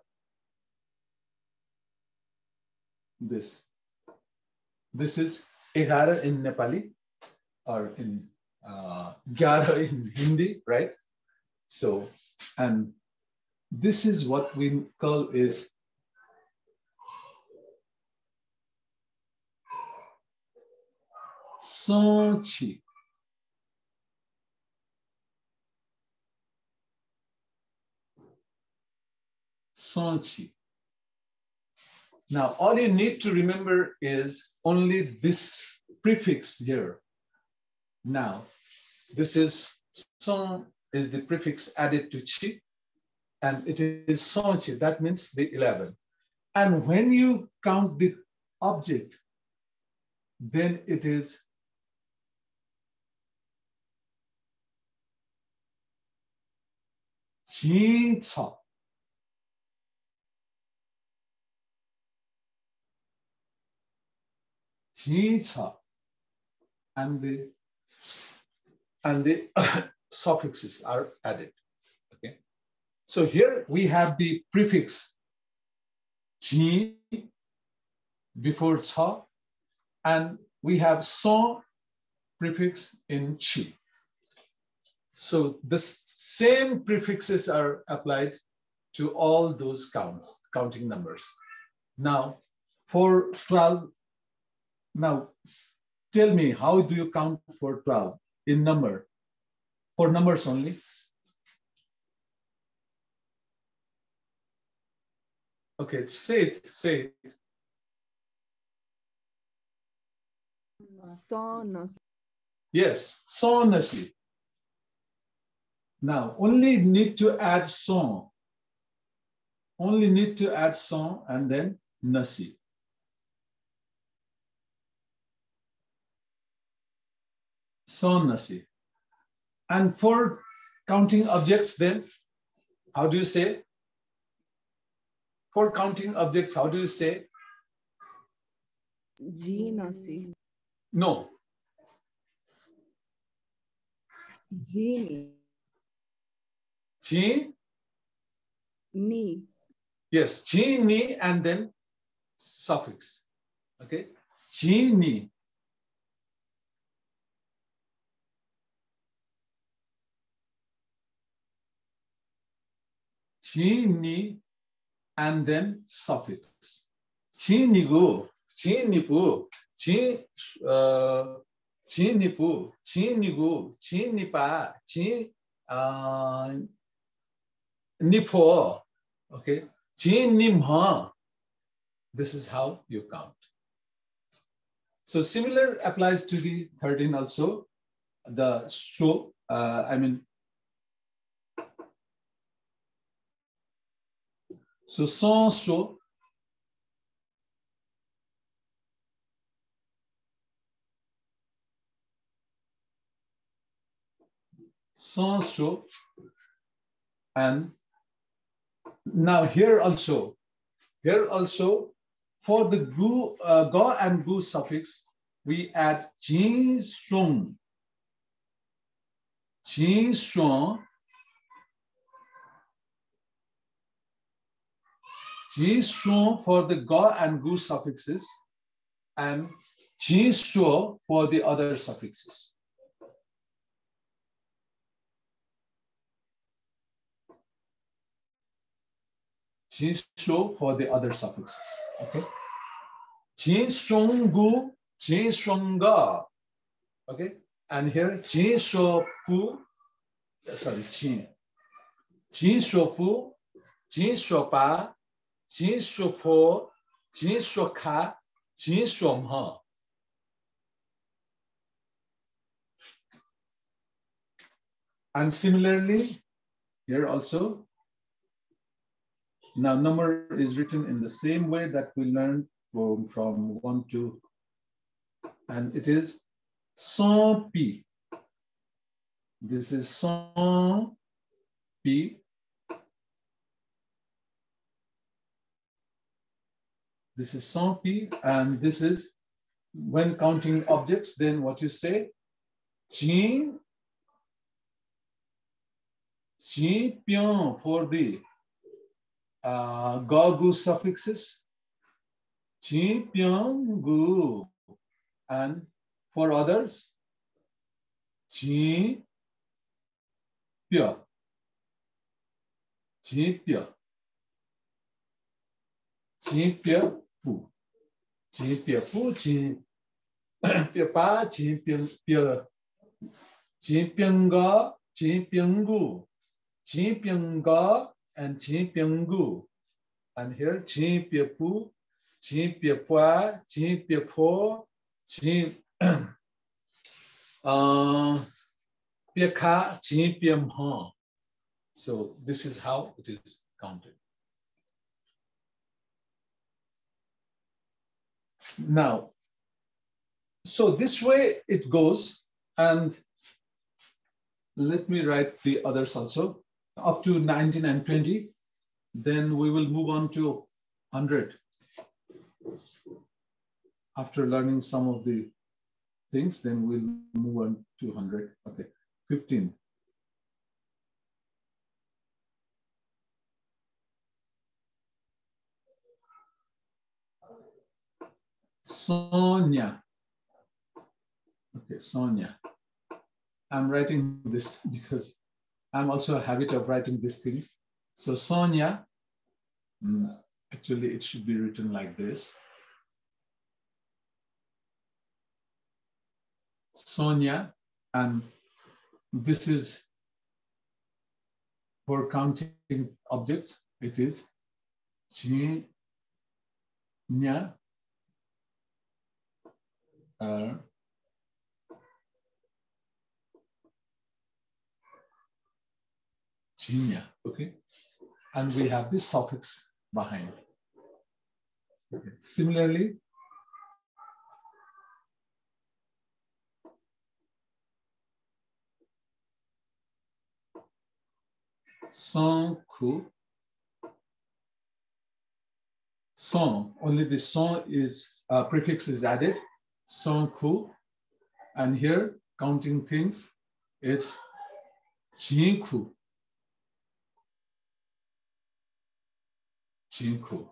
this. This is 11 in Nepali, or in 11 in Hindi, right? So, and this is what we call is Sanchi. Sanchi. Now, all you need to remember is only this prefix here. Now, this is son is the prefix added to chi, and it is sanchi. That means the 11. And when you count the object, then it is chi cha. Chi cha. And the suffixes are added. Okay. So here we have the prefix chi before cha, and we have son prefix in chi. So the same prefixes are applied to all those counting numbers. Now, for 12, now tell me, how do you count for 12 in number? For numbers only? Okay, say it, say it. Sonasi. Yes, sonasi. Now, only need to add son. Only need to add son and then nasi. Son nasi. And for counting objects then, how do you say? For counting objects, how do you say? Ji nasi. No. Ji. Chi? Ni. Yes, chi, ni, and then suffix. Okay? Chi, ni. Chi, ni, and then suffix. Chi, ni, gu, chi, ni, pu, chi, chi, ni, pu, chi, ni, gu, chi, ni, pa, chi, ni, po. Okay? Chi, ni, ma. This is how you count. So similar applies to the 13 also. The so, so sans so. Sans so. And now here also, for the gu, ga and gu suffix, we add jin sung. Jin sung. Jin sung for the ga and gu suffixes, and jin shuo for the other suffixes. Jin shuo for the other suffixes. Okay. Jin sung gu, jin sung ga. Okay. And here jin shuo pu. Sorry, jin. Jin shuo pu, jin shuo pa, jin shuo po, jin shuo ka, jin shuo ma. And similarly, here also, now number is written in the same way that we learned from 1 to, and it is 100 pi. This is 100 pi. This is 100 pi, and this is when counting objects, then what you say, Jin, pion for the gu suffixes, Jin, pion, gu, and for others, Jin, pyo, Jin, pyo, Jin, pyo, pu, Jin, pyo, pu, Jin, pyo, pa, Jin, pyo, Jin, pyonga, Jin, pyongu, Jin, pyonga, and Jin, pyongu. And here, Jin, pyo, pu, Jin, pyo, pwa, Jin, pyo, po, Jin, pyo, ka, Jin, pyo, mha. So this is how it is counted. Now, so this way it goes, and let me write the others also, up to 19 and 20. Then we will move on to 100. After learning some of the things, then we'll move on to 100. Okay, 15. Sonia. Okay, Sonia. I'm writing this because I'm also a habit of writing this thing. So Sonia, actually it should be written like this. Sonia, and this is for counting objects. It is Chi, Nya, Chinya, okay? And we have this suffix behind. Okay. Similarly, son, ku, son, only the son is, prefix is added, son, ku, and here, counting things, it's jinku, jinku,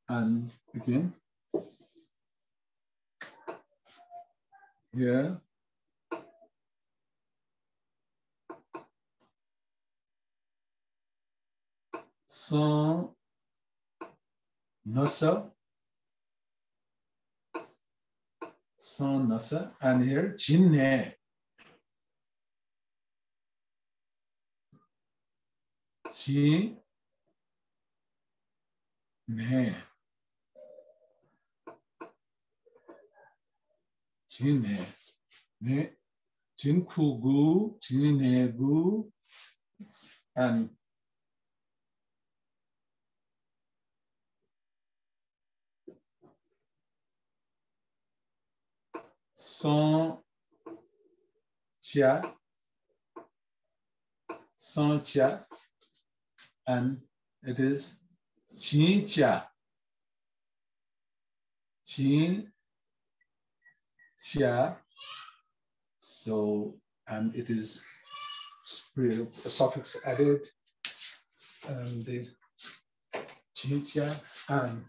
and again, here, son, nasa, son, nasa, and here, jinne, jin, ne, jinne, ne, jinkugu, jinnegu, and son, chia, son, chia, and it is Chin Chia. Chin Chia. So, and it is a suffix added, and the Chin Chia, and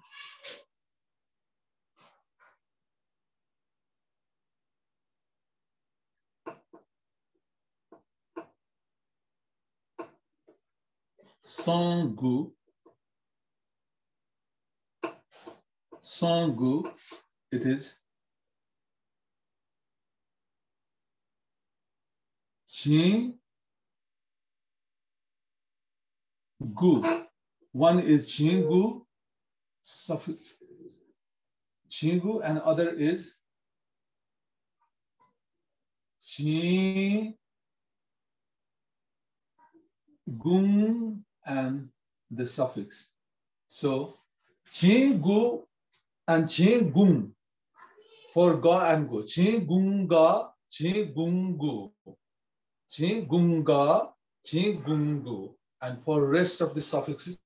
Songu. Songu, it is Chin Gu. One is Chingu, suffix Chingu, and other is Chin gung, and the suffix. So, chi gu and chi gung for ga and go. Chi gunga, chi gungu, chi gunga, chi gungu, and for rest of the suffixes,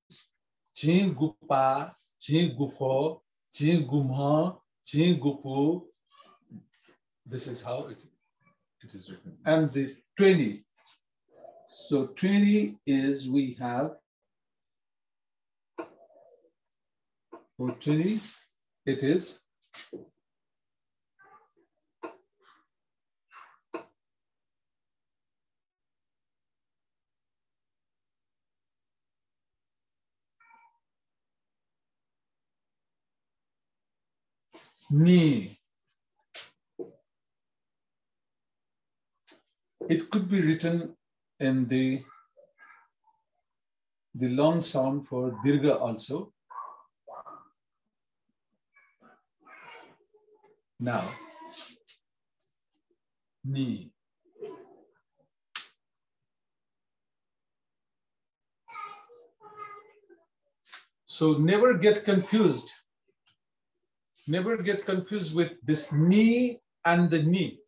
chi gupa, chi gufo, chi gumha, chi gupu. This is how it is written. And the 20. So 20 is we have, for 20, it is ni. It could be written in the long sound for dirgha also. Now, ni. So never get confused. Never get confused with this ni and the ni.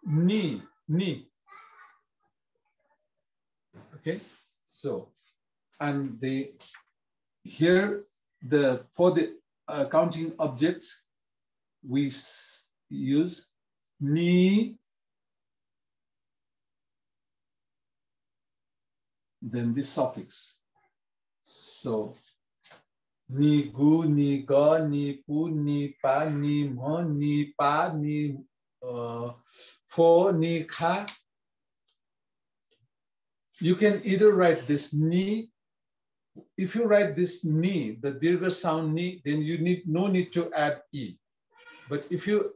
Ni, ni. Okay, so, and here for the counting objects, we use ni, then the suffix. So, ni gu, ni ga, ni pu, ni pa, ni mo, ni pa, ni fo, ni kha. You can either write this ni. If you write this ni, the dirgha sound ni, then you no need to add e. But if you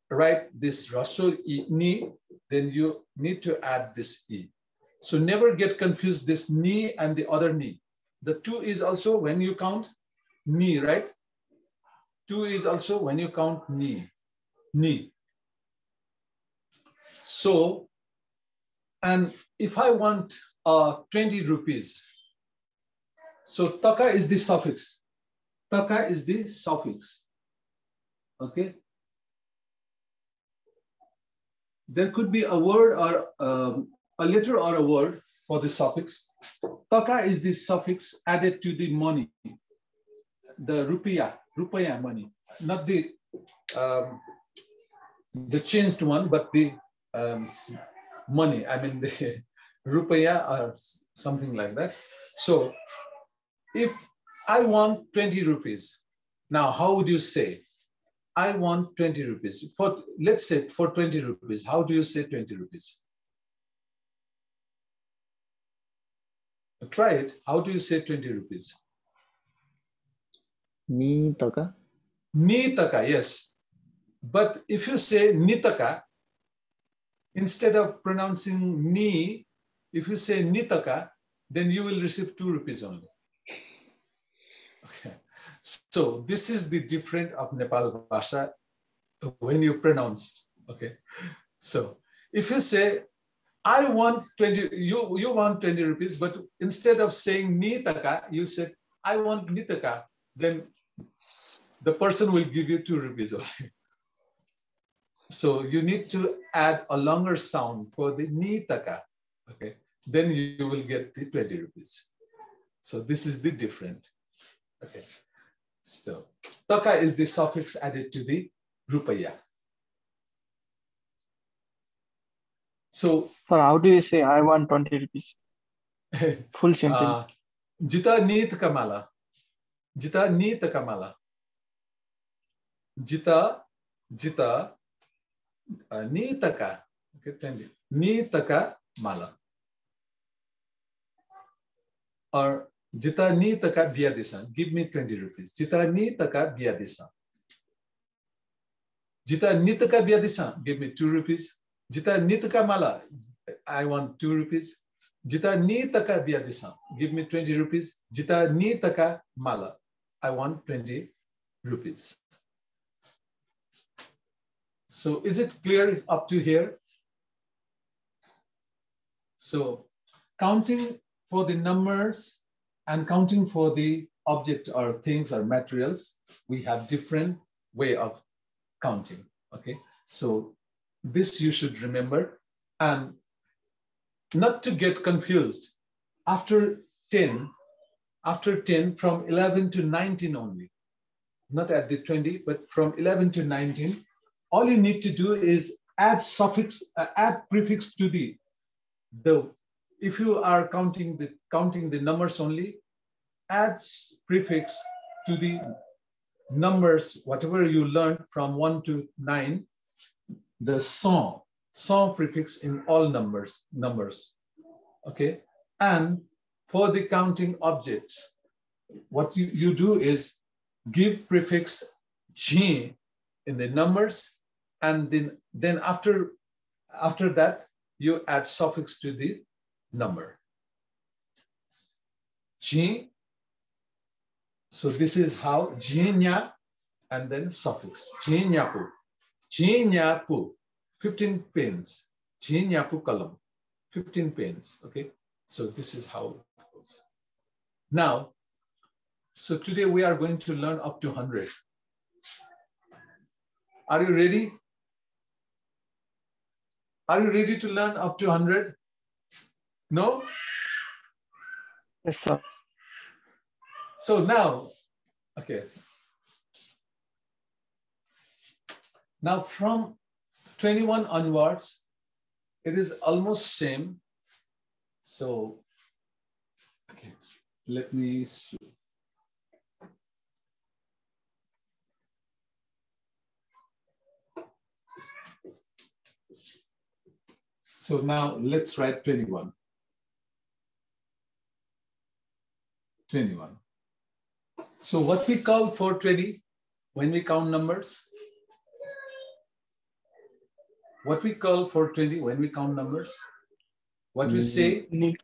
write this rasol e ni, then you need to add this e. So never get confused this ni and the other ni. The 2 is also when you count ni, right? 2 is also when you count ni. Ni. So, and if I want 20 rupees, so taka is the suffix. Taka is the suffix. Okay. There could be a word or a letter or a word for the suffix. Taka is the suffix added to the money, the rupaya money, not the changed one, but the money. I mean the rupaya or something like that. So if I want 20 rupees, now how would you say? I want 20 rupees. Let's say for 20 rupees. How do you say 20 rupees? Try it. How do you say 20 rupees? Ni taka. Ni taka, yes. But if you say ni taka, instead of pronouncing ni, if you say ni taka, then you will receive 2 rupees only. Okay. So this is the difference of Nepalbhasa when you pronounce. Okay. So if you say, I want 20, you want 20 rupees, but instead of saying ni taka, you said, I want ni taka, then the person will give you 2 rupees only. So you need to add a longer sound for the ni taka. Okay. Then you will get the 20 rupees. So this is the different. Okay. So taka is the suffix added to the rupaya. So how do you say I want 20 rupees? Full sentence. Jita ni taka mala. Jita ni taka mala. Jita ni taka. Okay, ni taka mala. Or jita ni taka biya desa. Give me 20 rupees. Jita ni taka biya desa. Jita ni taka biya desa. Give me 2 rupees. Jita ni taka mala. I want 2 rupees. Jita ni taka biya desa. Give me 20 rupees. Jita ni taka mala. I want 20 rupees. So is it clear up to here? So counting for the numbers and counting for the object or things or materials, we have different way of counting, okay? So this you should remember, and not to get confused. After 10 from 11 to 19 only, not at the 20, but from 11 to 19, all you need to do is add suffix, add prefix to the if you are counting the numbers only, add prefix to the numbers, whatever you learned from 1 to 9, the song prefix in all numbers, okay? And for the counting objects, what you do is give prefix G in the numbers, and then after that, you add suffix to the number. G. So this is how Jinya, and then suffix Jinyapu. Jinyapu, 15 pence. Jinyapu column, 15 pence. Okay, so this is how it goes. Now, so today we are going to learn up to 100. Are you ready? Are you ready to learn up to 100? No? Yes, sir. So now, okay. Now from 21 onwards, it is almost same. So, okay, let me show. So now let's write 21. 21. So what we call for 20 when we count numbers? What we call for 20 when we count numbers? What we say? Ni,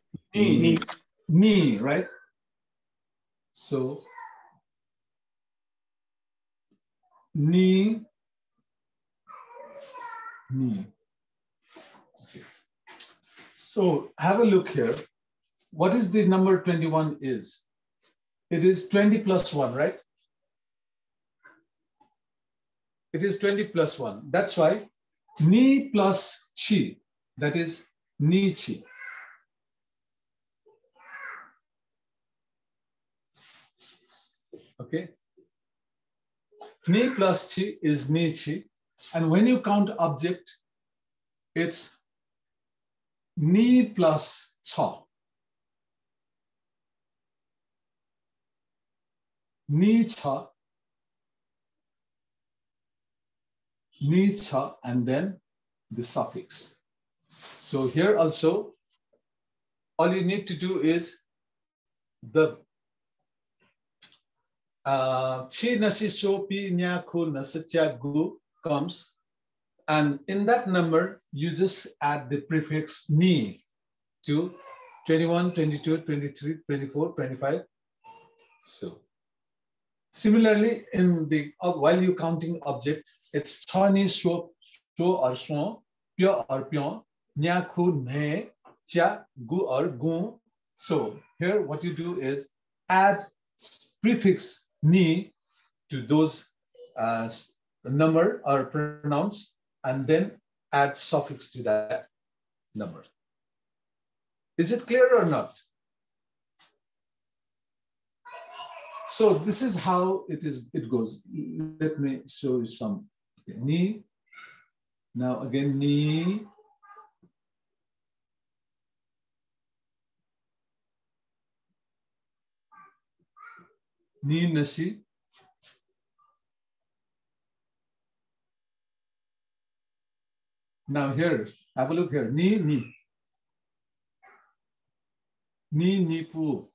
right? So ni. Okay. So have a look here. What is the number 21 is? It is 20 plus 1, right? It is 20 plus 1. That's why ni plus chi, that is ni chi. Okay. Ni plus chi is ni chi. And when you count object, it's ni plus cha. Ni cha, and then the suffix. So here also, all you need to do is the chi nasi so pi nya ku nasatya gu comes, and in that number you just add the prefix ni to 21, 22, 23, 24, 25. So similarly, in the while you counting object, it's chani so or so, pyo or pyo, nya ku ne, cha gu or gu. So here what you do is add prefix ni to those number or pronouns, and then add suffix to that number. Is it clear or not? So this is how it goes. Let me show you some. Okay, ni. Now again, ni. Ni nasi. Now here, have a look here. Ni, ni. Ni, ni, pu.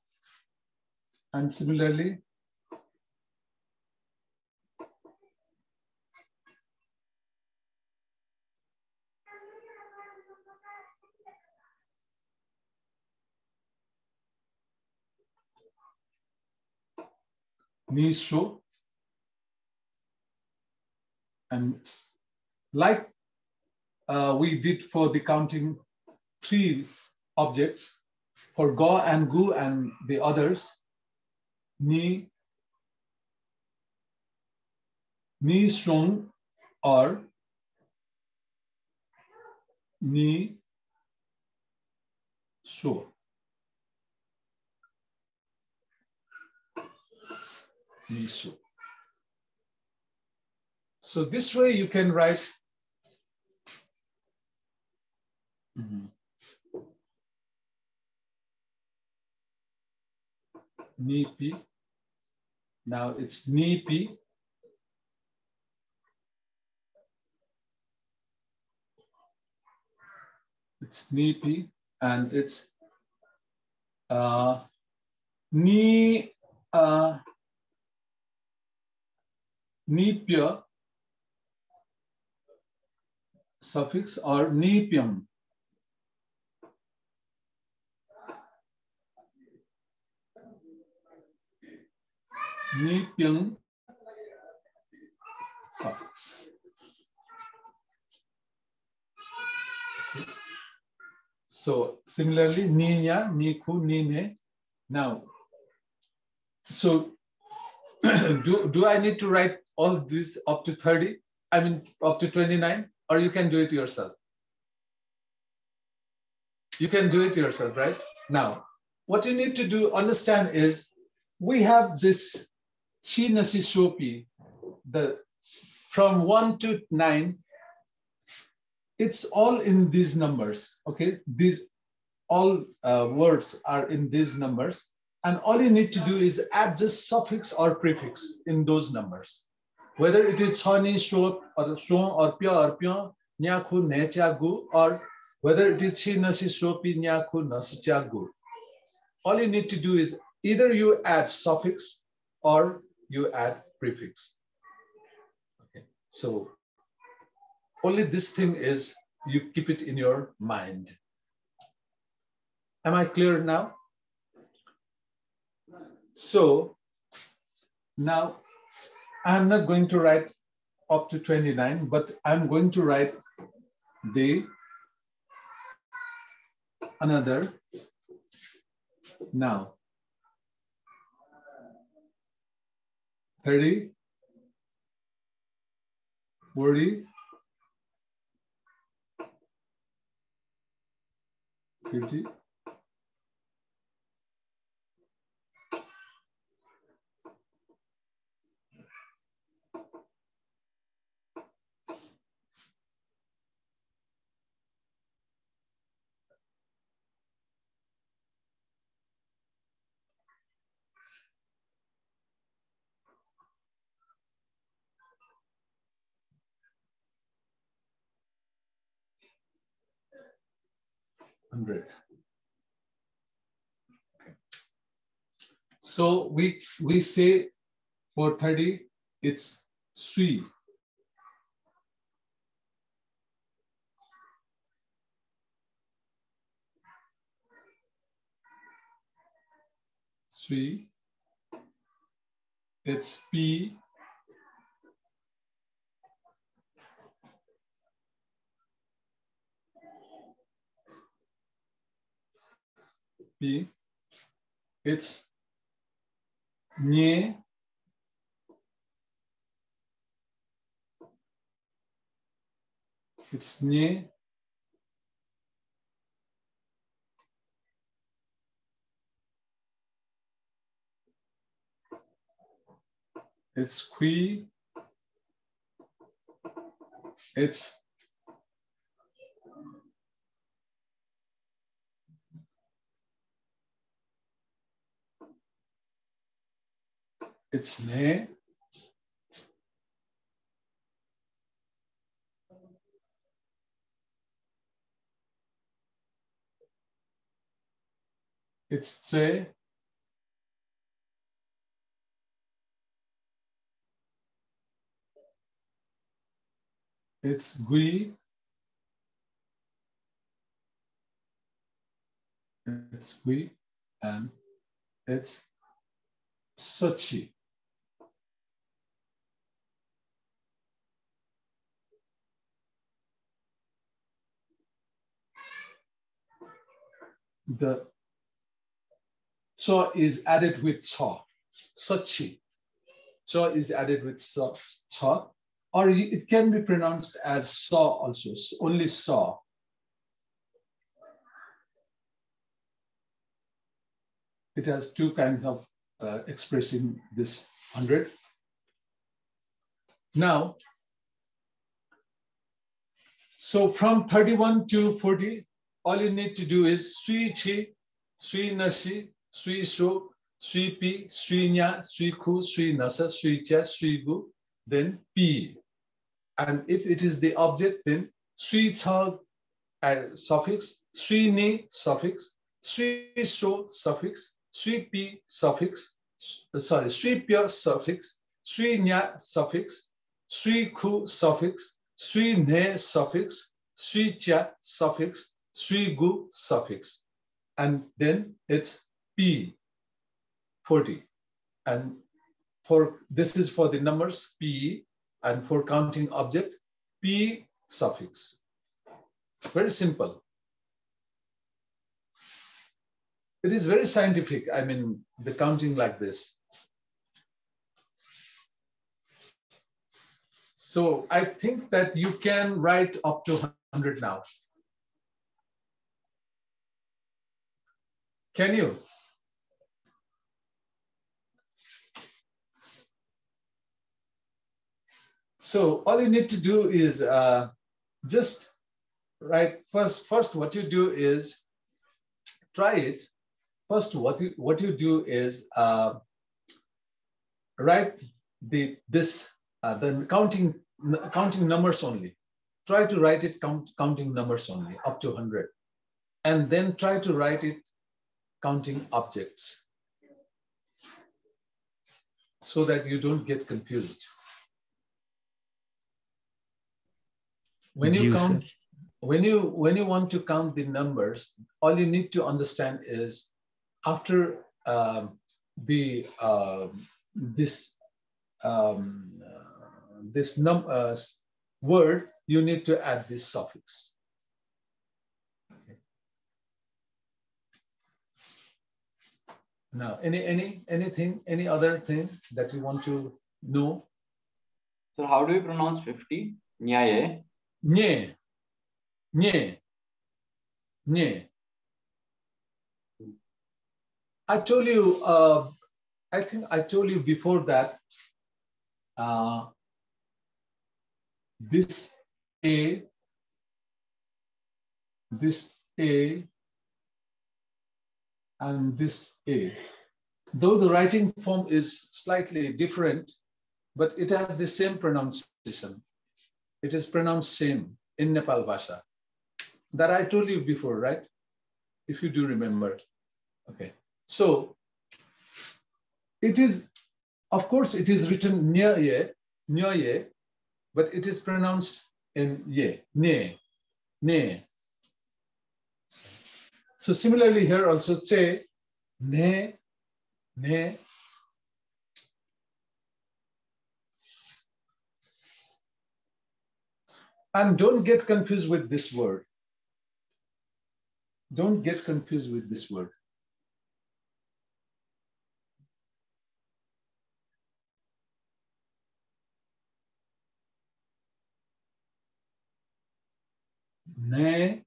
And similarly, ni, so. And like we did for the counting 3 objects, For go and gu and the others, ni strong or ni so. Ni so. So this way you can write ni pi. Now it's ni pi. It's ni pi and it's ni ni pya suffix or ni pyam. Ni pyam suffix. Okay. So similarly, ni nya, ni ku, ni ne. Now, so do I need to write all this up to 30? I mean, up to 29, or you can do it yourself? You can do it yourself, right? Now, what you need to do, understand is, we have this chi nasi shopi, from 1 to 9, it's all in these numbers, okay? These all words are in these numbers, and all you need to do is add just suffix or prefix in those numbers. Whether it is chani, shop, or shon, or pya, nyaku, nechagu, or whether it is chi nasi shopi, nyaku, nasichagu. All you need to do is either you add suffix or you add prefix. Okay, so only this thing is you keep it in your mind. Am I clear now? So now I'm not going to write up to 29, but I'm going to write the another now. 30, 40, 50, 100. Okay. So we say for 30, it's sui. Sui. It's P. P. It's Nye. It's Nye. It's Kui. It's Ne. It's Che. It's Gui. It's Gui. And it's Sochi. Cho is added with cha. Sachi. Cha is added with cha. Or it can be pronounced as saw also, only saw. It has two kinds of expressing this 100. Now, so from 31 to 40, all you need to do is Sui Chi, Sui Nasi, Sui Sho, Sui Pi, Sui Nya, Sui Ku, Sui Nasa, Sui Cha, Sui Gu, then Pi. And if it is the object, then Sui Cha suffix, Sui Ni suffix, Sui Sho suffix, Sui Pi suffix, Sui Pya suffix, Sui Nya suffix, Sui Ku suffix, Sui Ne suffix, Sui Cha suffix, Sui Gu suffix. And then it's P, 40. And this is for the numbers P, and for counting object, P suffix. Very simple. It is very scientific. I mean, the counting like this. So I think that you can write up to 100 now. Can you? So all you need to do is just write first what you do is try it. First, what you do is write the counting numbers only. Try to write it counting numbers only up to 100, and then try to write it counting objects, so that you don't get confused. When you count, when you want to count the numbers, all you need to understand is after this word, you need to add this suffix. Okay. Now, any other thing that you want to know? So how do you pronounce 50? Nyaye. Nye. Nye. Nye. I told you, I think I told you before that this A, and this A, though the writing form is slightly different, but it has the same pronunciation. It is pronounced same in Nepalbhasa. That I told you before, right? If you do remember. Okay. So it is, of course, it is written Nyaye, but it is pronounced in ye, ne. So similarly here also che, ne. And don't get confused with this word. Don't get confused with this word. Ne.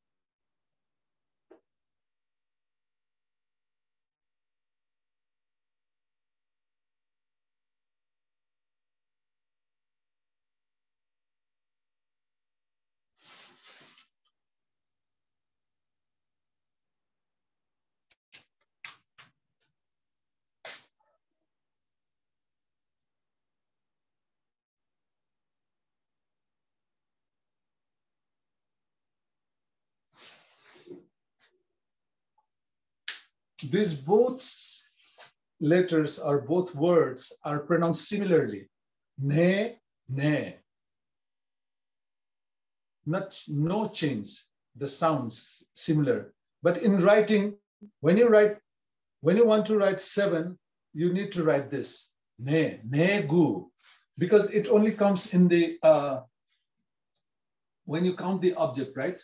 These both letters or both words are pronounced similarly. Ne. No change. The sounds similar. But in writing, when you want to write 7, you need to write this. Ne gu. Because it only comes in the when you count the object, right?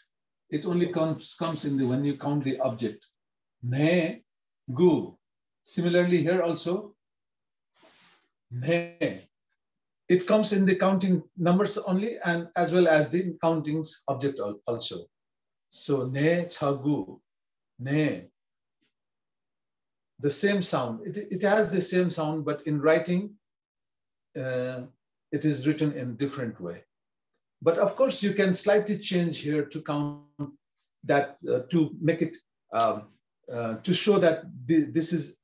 It only comes in the when you count the object. Ne gu. Similarly, here also, ne. It comes in the counting numbers only and as well as the countings object also. So ne, chagu, ne. The same sound. It has the same sound, but in writing, it is written in different way. But of course, you can slightly change here to count that, to make it, to show that this is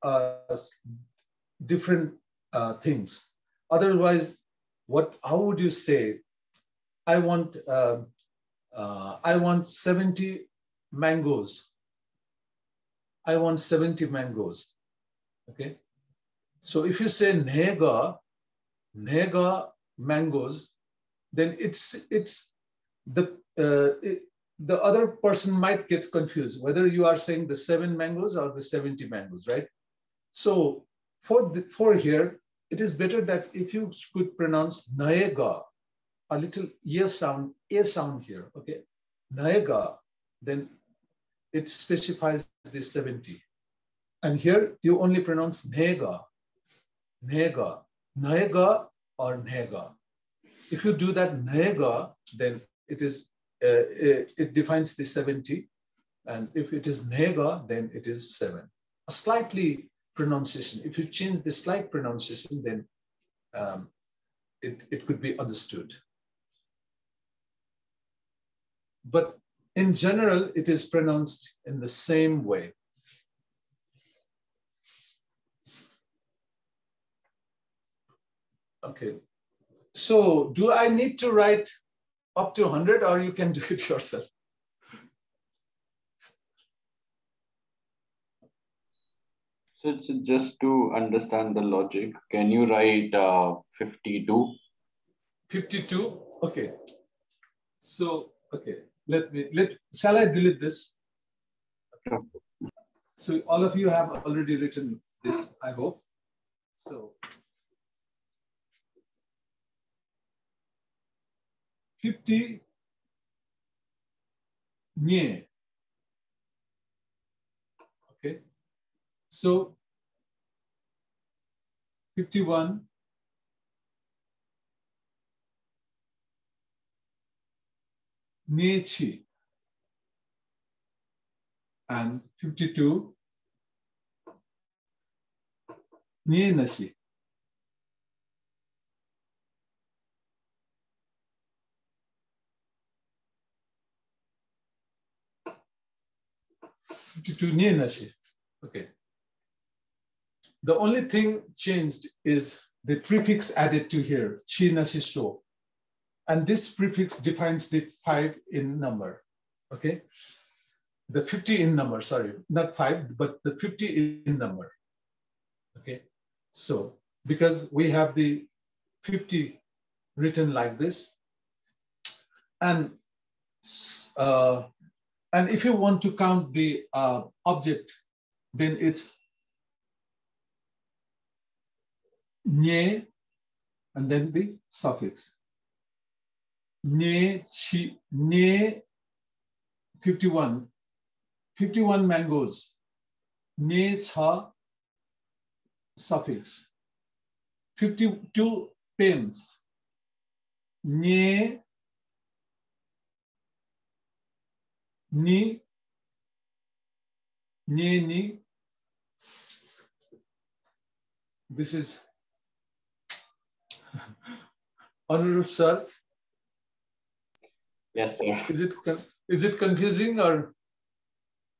different things. Otherwise, how would you say, I want 70 mangoes. I want 70 mangoes. Okay. So if you say nega mangoes, then the other person might get confused whether you are saying the 7 mangoes or the 70 mangoes, right? So for here, it is better that if you could pronounce naega, a little a sound here, okay? Naega, then it specifies the 70. And here you only pronounce nega, naega or nega. If you do that nega, then it is it defines the 70. And if it is nega, then it is 7. A slightly pronunciation. If you change the slight pronunciation, then it could be understood. But in general, it is pronounced in the same way. Okay. So do I need to write up to 100 or you can do it yourself? So just to understand the logic, can you write 52? 52? Okay. So, okay. Shall I delete this? Okay. So all of you have already written this, I hope. So 50 nye. Okay. So 51 Nechi and 52 Nienashi. Okay. The only thing changed is the prefix added to here, chi nasi so. And this prefix defines the 5 in number. Okay. The 50 in number, sorry, not 5, but the 50 in number. Okay. So because we have the 50 written like this, and if you want to count the object, then it's nye and then the suffix. Nye, chi, nye, 51. 51 mangoes. Nye, cha, suffix. 52 pens. Nye, ni, nye, ni. This is Anurup sir. Yes, sir. Is it confusing or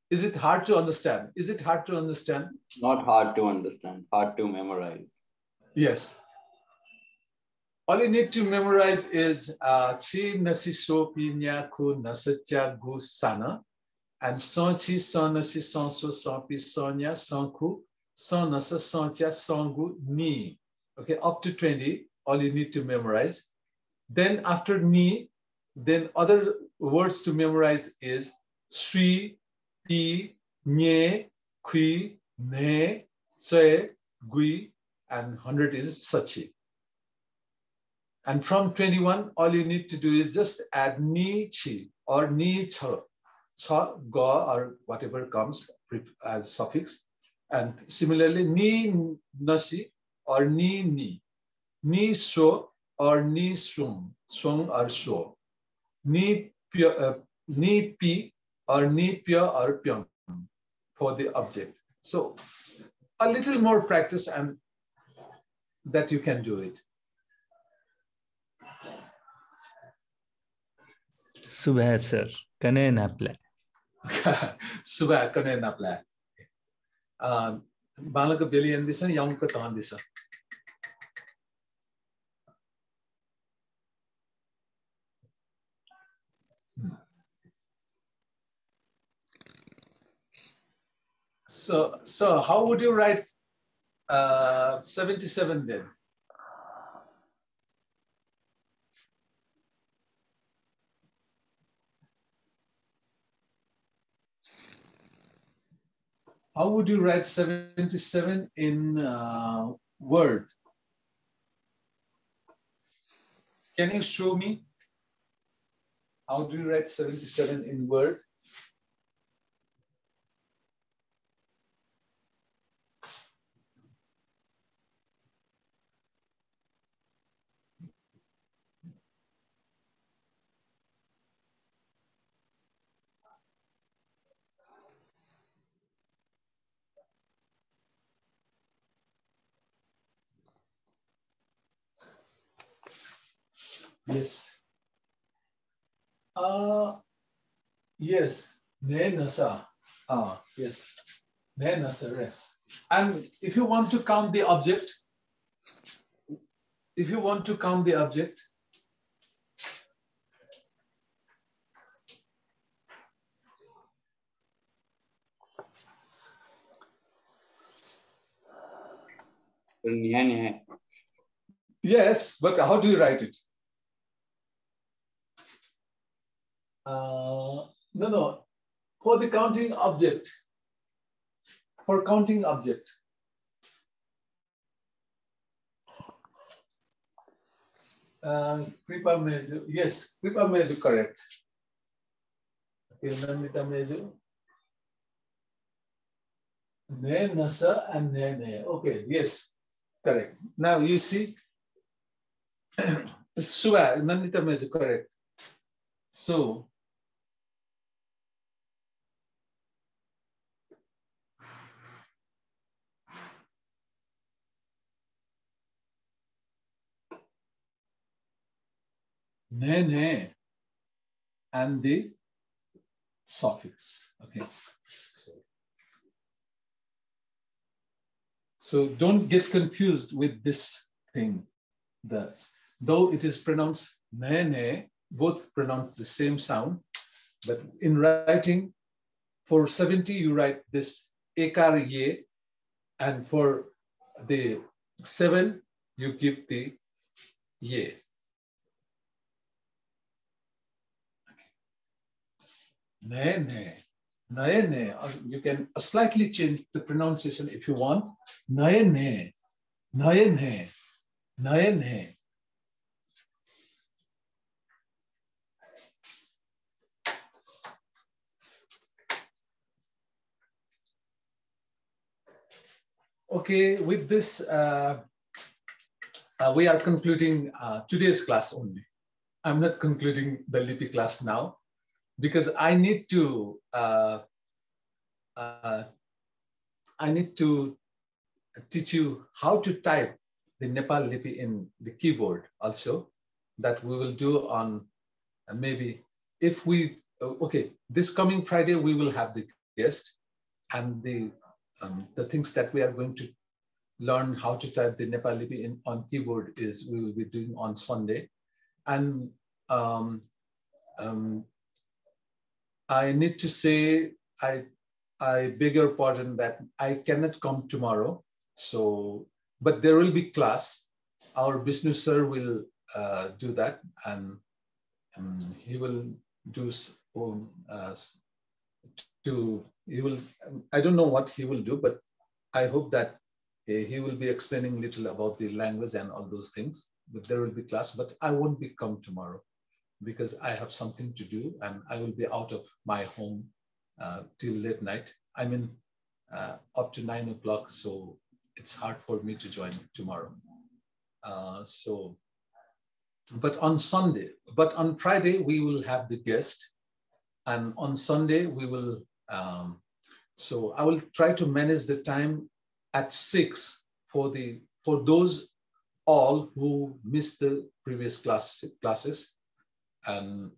is it hard to understand? Is it hard to understand? Not hard to understand, hard to memorize. Yes. All you need to memorize is chi nasi so pinya ku nasacha gu sana and son chi son nasi son so son pi sonya son ku son nasa son cha son gu ni. Okay, up to 20. All you need to memorize. Then after ni, then other words to memorize is sui, pi, nye, kui, ne, se, gui, and 100 is sachi. And from 21, all you need to do is just add ni, chi, or ni, cha, ga, or whatever comes as suffix. And similarly, ni nasi or ni. Ni so or ni sung or so. Ni pi or ni pya or pyong for the object. So a little more practice and that you can do it. Subha sir, kane napla. Subha kane napla. Balaka billion this and young katan this. So how would you write 77 then? How would you write 77 in Word? Can you show me? How do you write 77 in Word? Yes. Yes. Ne nasa. Yes. Ne nasa, yes. And if you want to count the object, yes, but how do you write it? No. For the counting object. For counting object. Kripa Meju. Yes, Kripa Meju correct. Okay, Nandita Meju. Ne nasa and ne. Okay, yes, correct. Now you see, it's Suva, Nandita Meju correct. So, ne and the suffix. Okay. So don't get confused with this thing. Though it is pronounced ne, both pronounce the same sound, but in writing, for 70 you write this ekar ye, and for the 7 you give the ye. Ne. You can slightly change the pronunciation if you want. Ne. Okay, with this, we are concluding today's class only. I'm not concluding the Lipi class now because I need to teach you how to type the Nepal Lipi in the keyboard also. That we will do on maybe if we, okay, this coming Friday we will have the guest, and the things that we are going to learn how to type the Nepal Lipi on keyboard is we will be doing on Sunday. And I need to say, I beg your pardon that I cannot come tomorrow. So, but there will be class. Our business sir will do that, and he will do he will, I don't know what he will do, but I hope that he will be explaining little about the language and all those things. But there will be class, but I won't be come tomorrow because I have something to do and I will be out of my home till late night. I mean, up to 9 o'clock. So it's hard for me to join tomorrow. But on Friday, we will have the guest. And on Sunday, we will, so I will try to manage the time at 6 for those all who missed the previous classes, and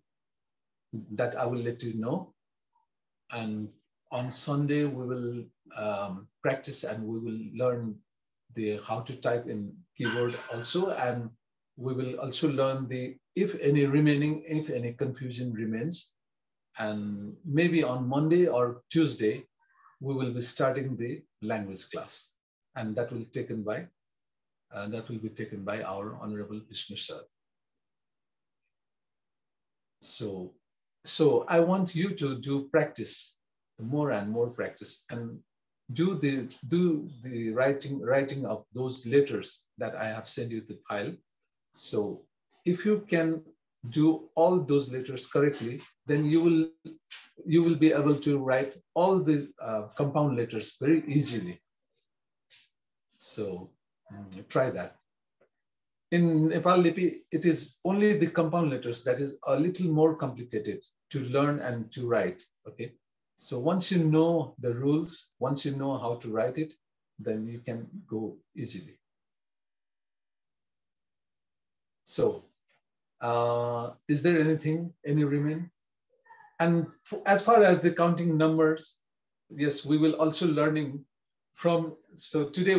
that I will let you know. And on Sunday, we will practice and we will learn how to type in keyboard also. And we will also learn if any confusion remains. And maybe on Monday or Tuesday, we will be starting the language class. And that will be taken by our Honorable Vishnu sir. So I want you to do practice, more and more practice, and do the writing of those letters that I have sent you the file. So if you can do all those letters correctly, then you will be able to write all the compound letters very easily. So try that. In Nepal Lipi, it is only the compound letters that is a little more complicated to learn and to write, okay? So once you know the rules, once you know how to write it, then you can go easily. So is there any remain? And as far as the counting numbers, yes, we will also learning so today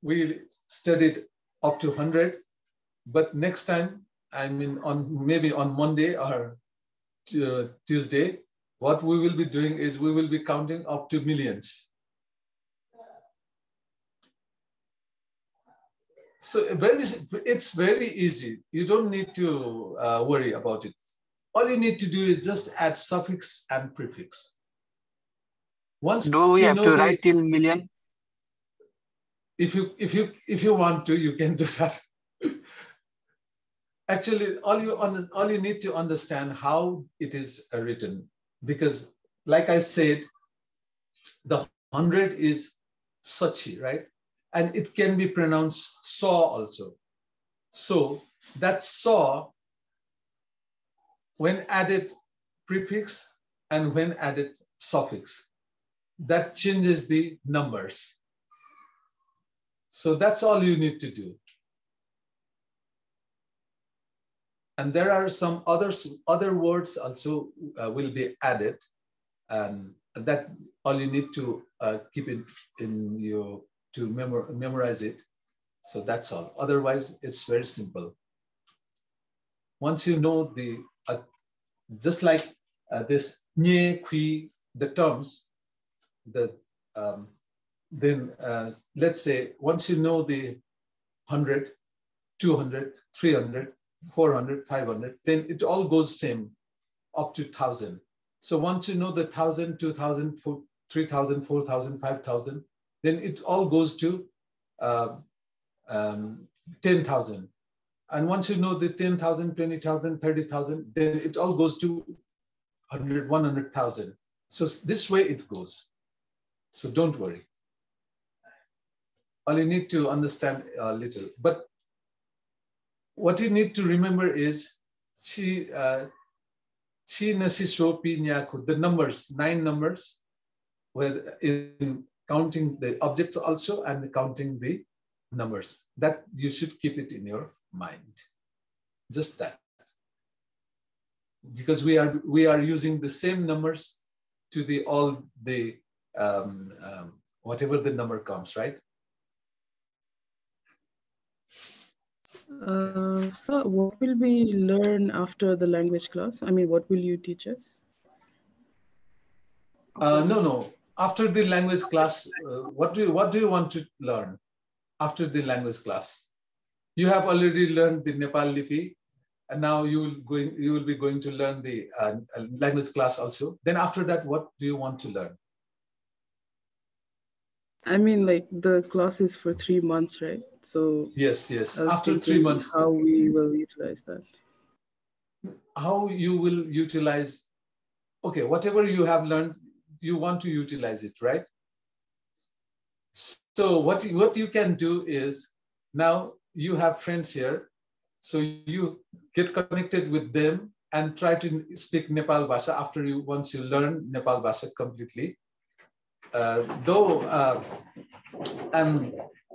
we studied up to 100, but next time, I mean, maybe on Monday or Tuesday, what we will be doing is we will be counting up to millions. So it's very easy. You don't need to worry about it. All you need to do is just add suffix and prefix. Do we have to write till million? If you want to, you can do that. Actually, all you need to understand how it is written, because like I said, the 100 is Sachi, right? And it can be pronounced saw also. So that saw, when added prefix and when added suffix, that changes the numbers. So that's all you need to do. And there are some other words also will be added, and that all you need to keep it in to memorize it. So that's all. Otherwise, it's very simple. Once you know just like this nye, kui, the terms, then let's say once you know the 100, 200, 300, 400, 500, then it all goes same up to 1,000. So once you know the 1,000, 2,000, 3,000, 4,000, 5,000, then it all goes to 10,000. And once you know the 10,000, 20,000, 30,000, then it all goes to 100, 100,000. So this way it goes. So don't worry. All you need to understand a little. But what you need to remember is the numbers, 9 numbers, where in counting the objects also and counting the numbers. That you should keep it in your mind. Just that. Because we are using the same numbers to whatever the number comes, right? So what will we learn after the language class? I mean, what will you teach us? No. After the language class, what do you want to learn after the language class? You have already learned the Nepal Lipi, and now you will be going to learn the language class also. Then after that, what do you want to learn? I mean, like the class is for 3 months, right? So yes. After 3 months, how we will utilize that? How you will utilize? Okay, whatever you have learned, you want to utilize it, right? So what you can do is, now you have friends here, so you get connected with them and try to speak Nepal Bhasha once you learn Nepal Bhasha completely. And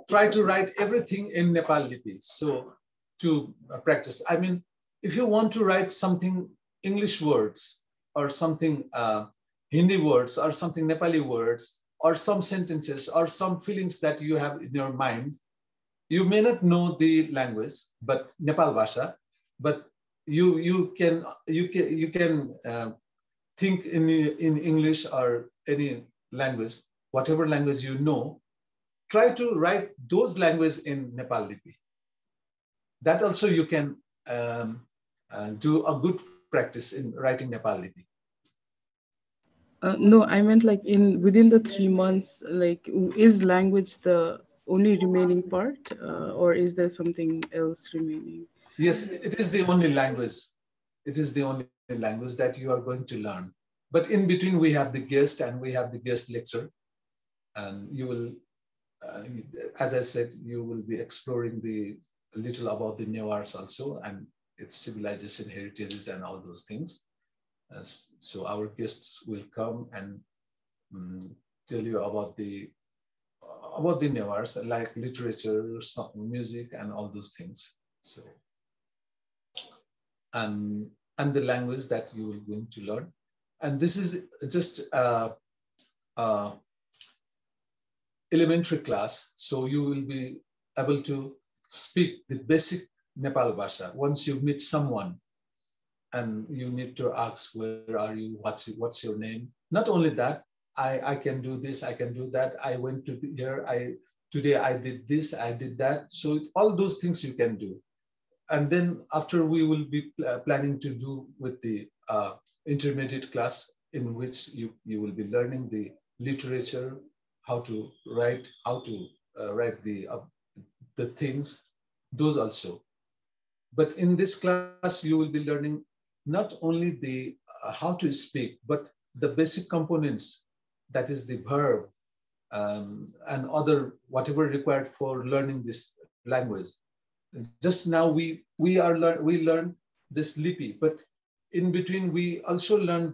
try to write everything in Nepal Lipi. So to practice, I mean, if you want to write something English words or something Hindi words or something Nepali words or some sentences or some feelings that you have in your mind, you may not know the language, but Nepal Bhasha, but you can think in English or any language, whatever language you know. Try to write those languages in Nepal Lipi. That also you can do a good practice in writing Nepal Lipi. No, I meant like within the 3 months, like is language the only remaining part, or is there something else remaining? Yes, it is the only language. It is the only language that you are going to learn. But in between, we have the guest and we have the guest lecture, and you will, as I said, you will be exploring a little about the Newars also and its civilization heritages and all those things. So our guests will come and tell you about the Newars, like literature, music, and all those things. So, and the language that you are going to learn, and this is just elementary class. So you will be able to speak the basic Nepal Bhasha. Once you meet someone, and you need to ask, where are you? What's your name? Not only that, I can do this, I can do that. I went to here, today I did this, I did that. So all those things you can do. And then after we will be planning to do with the intermediate class, in which you will be learning the literature, how to write the things, those also. But in this class, you will be learning not only the how to speak, but the basic components, that is the verb and other whatever required for learning this language. Just now we learn this lipi, but in between we also learn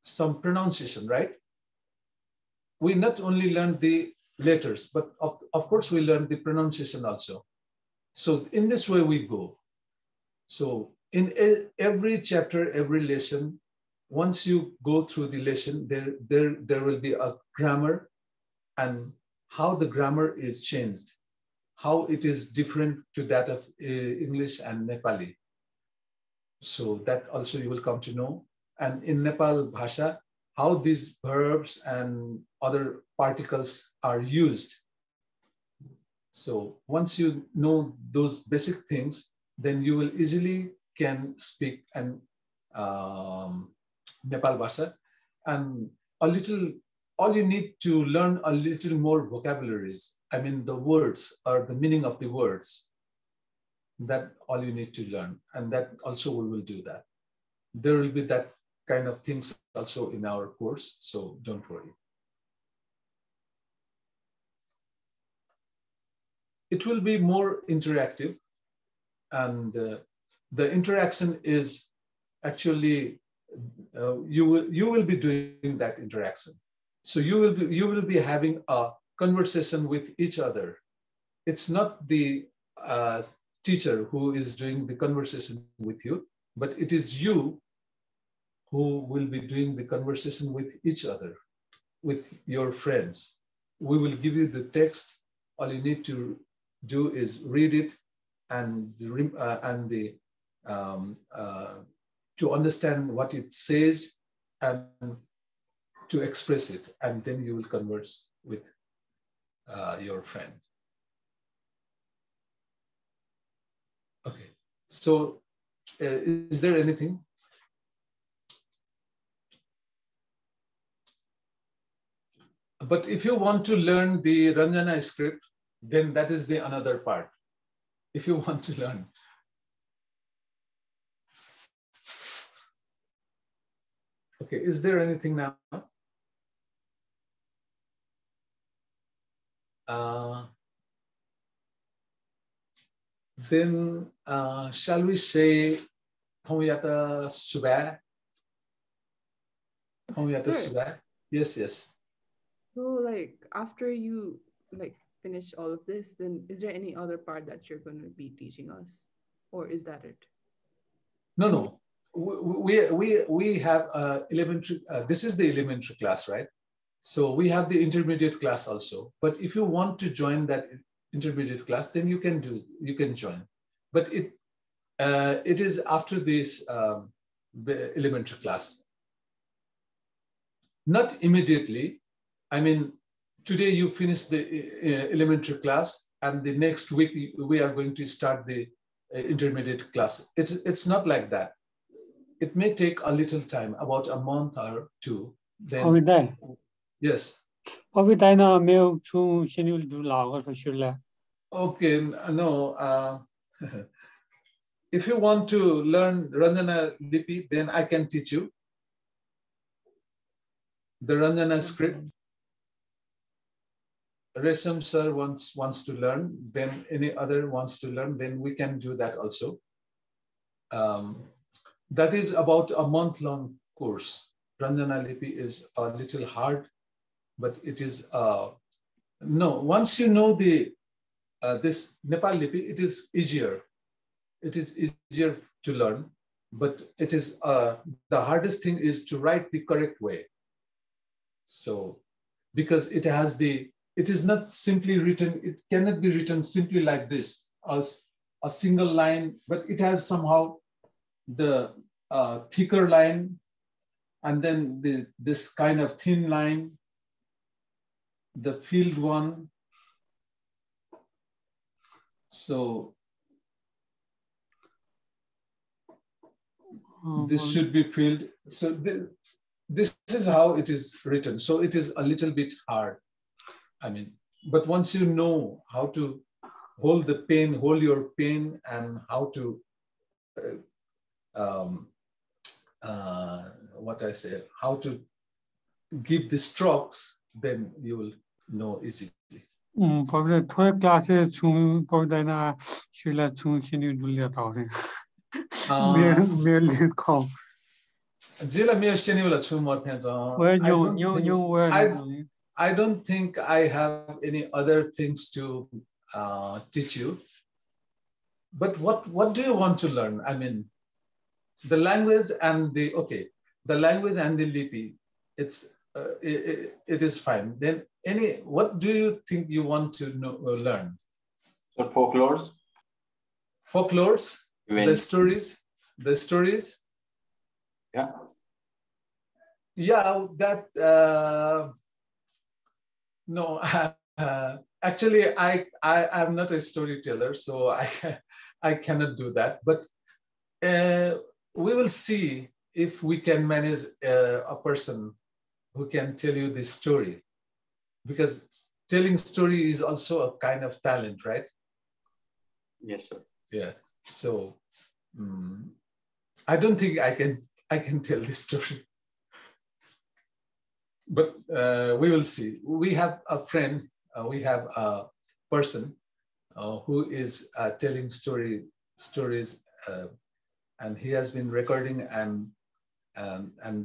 some pronunciation, right? We not only learn the letters, but of course we learn the pronunciation also. So in this way we go. So in every chapter, every lesson, once you go through the lesson, there will be a grammar and how the grammar is changed, how it is different to that of English and Nepali. So that also you will come to know. And in Nepal Bhasha, how these verbs and other particles are used. So once you know those basic things, then you will easily can speak and Nepal Bhasha, and all you need to learn a little more vocabularies. I mean, the words or the meaning of the words. That all you need to learn, and that also we will do that. There will be that kind of things also in our course, so don't worry. It will be more interactive, and the interaction is actually you will be doing that interaction. So you will be having a conversation with each other. It's not the teacher who is doing the conversation with you, but it is you who will be doing the conversation with each other, with your friends. We will give you the text. All you need to do is read it and to understand what it says and to express it, and then you will converse with your friend. Okay, so is there anything? But if you want to learn the Ranjana script, then that is the another part. If you want to learn. Okay, is there anything now? Then shall we say Thongyata Subha? Thongyata Subha? Yes, yes. So like after you like finish all of this, then is there any other part that you're going to be teaching us, or is that it? No. We have elementary. This is the elementary class, right? So we have the intermediate class also. But if you want to join that intermediate class, then you can join. But it is after this elementary class. Not immediately. I mean, today you finish the elementary class, and the next week we are going to start the intermediate class. It's not like that. It may take a little time, about a month or two. Then, yes. Okay, no. If you want to learn Ranjana Lipi, then I can teach you the Ranjana script. Resam sir wants to learn, then any other wants to learn, then we can do that also. That is about a month-long course. Ranjana Lipi is a little hard, but it is no. Once you know the this Nepal Lipi, it is easier. It is easier to learn, but it is the hardest thing is to write the correct way. So, because it is not simply written. It cannot be written simply like this, as a single line, but it has somehow the thicker line, and then this kind of thin line, the filled one. So this should be filled. So this is how it is written. So it is a little bit hard. I mean, but once you know how to hold your pen, and how to how to give the strokes, then you will know easily. Pabitra, classes Pabitra Sheila Julia talking. I don't think I have any other things to teach you. But what do you want to learn? I mean, the language and the language and the lipi, it is fine. Then what do you think you want to learn? So folklores. Folklores, the stories. Yeah. Yeah, that no. Actually, I am not a storyteller, so I cannot do that. But we will see if we can manage a person who can tell you this story, because telling story is also a kind of talent, right? Yes, sir. Yeah. So I don't think I can tell this story, but we will see. We have a friend. We have a person who is telling stories, and he has been recording, and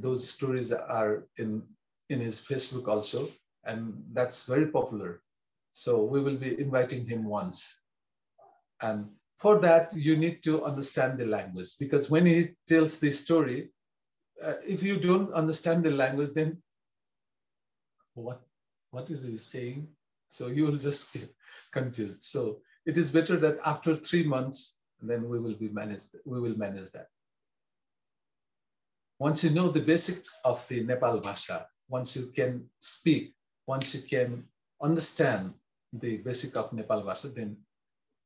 those stories are in his Facebook also, and that's very popular. So we will be inviting him once, and for that you need to understand the language, because when he tells the story, if you don't understand the language, then what is he saying? So you will just get confused. So it is better that after 3 months, then we will manage that. Once you know the basic of the Nepalbhasa, once you can speak, once you can understand the basic of Nepalbhasa, then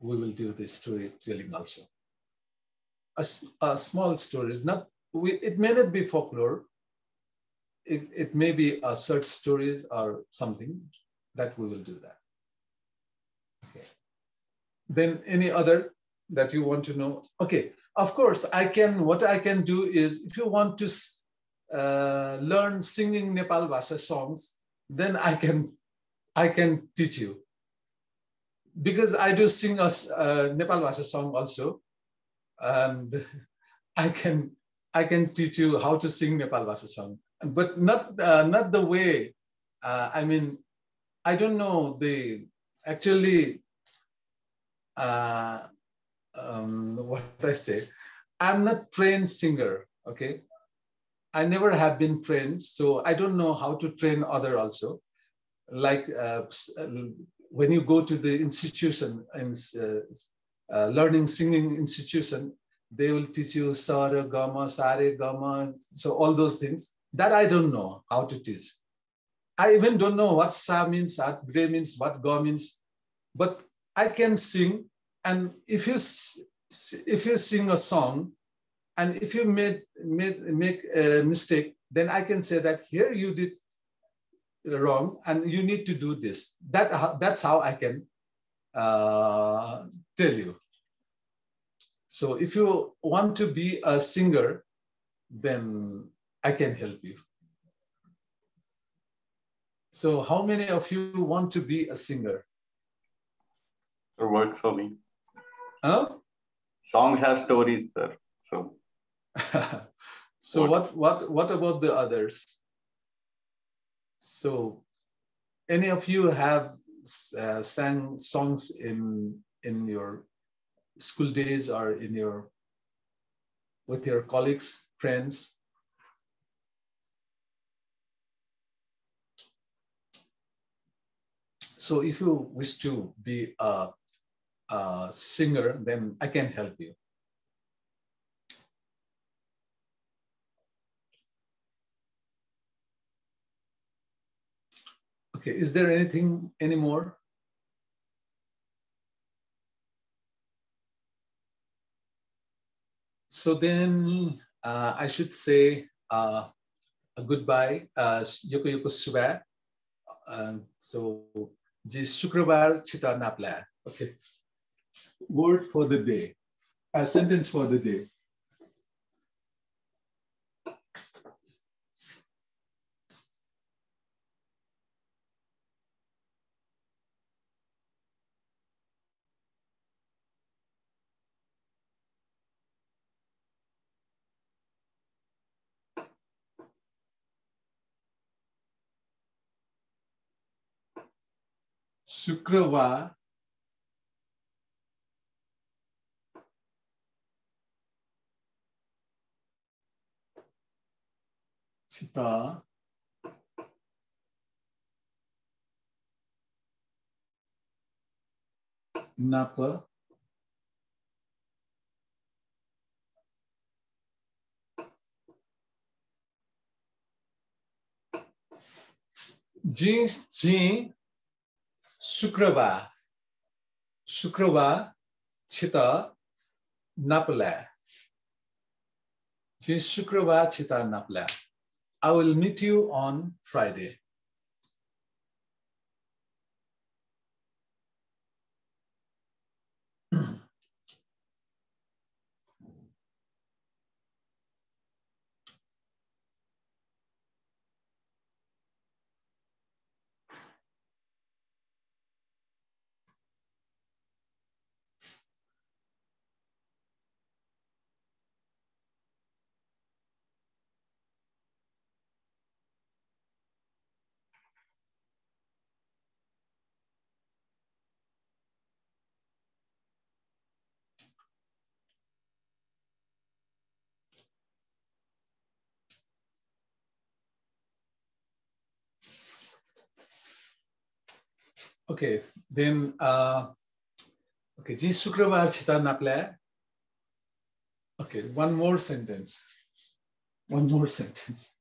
we will do the storytelling also. A small story is not. It may not be folklore. It may be search stories or something that we will do that. Okay. Then any other that you want to know? Okay. Of course, what I can do is, if you want to learn singing Nepal Bhasa songs, then I can teach you. because I do sing a Nepalbhasa song also, and I can teach you how to sing Nepalbhasa song, but not the way. I mean, I don't know the actually. What I say, I'm not trained singer. Okay, I never have been trained, so I don't know how to train other also. Like when you go to the institution and learning singing institution, they will teach you sara, gama, sare, gama, so all those things that I don't know how to teach. I even don't know what sa means, what gre means, what ga means, but I can sing. And if you sing a song, and if you make a mistake, then I can say that here you did wrong, and you need to do this. That's how I can tell you. So if you want to be a singer, then I can help you. So how many of you want to be a singer? It works for me. Huh? Songs have stories, sir. So. So what about the others? So, any of you have sang songs in your school days or with your colleagues, friends? So, if you wish to be a singer, then I can help you. Okay, is there anything anymore? So then I should say a goodbye. Yoko yoko suba. So ji shukrobar chita napla. Okay. Word for the day. A sentence for the day. Shukrobar chita napa ji shukrobar chita napla. Ji shukrobar chita napla. I will meet you on Friday. Okay, then okay, ji shukrobar chita napla. Okay, one more sentence. One more sentence.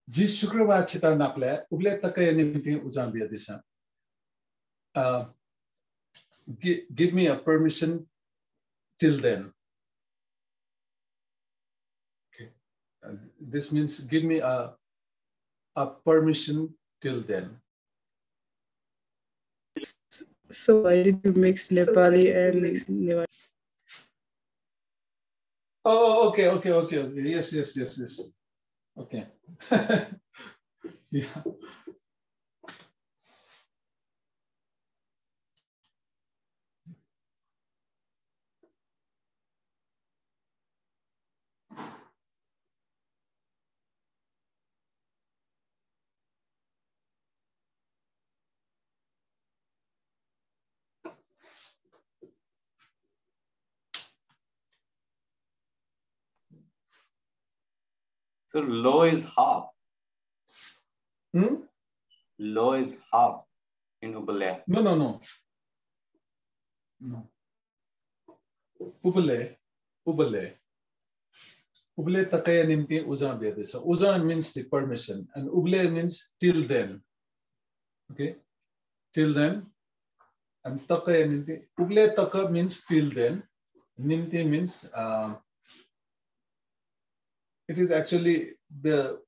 Ji Shukrava Chita Naple, Uble Takaya Nimti Uzambia Disa. Give me a permission till then. Okay. This means give me a permission till then. So why did you mix Nepali and Newa? Oh, okay. Yes. Okay. Yeah. So low is half. Low is half in Ubale. No. Ubale Takaya Nimti Uzambia Disa. Uzan means the permission, and Ubale means till then. Okay, till then. And Takaya Nimti. Ubale Taka means till then. Nimti means it is actually the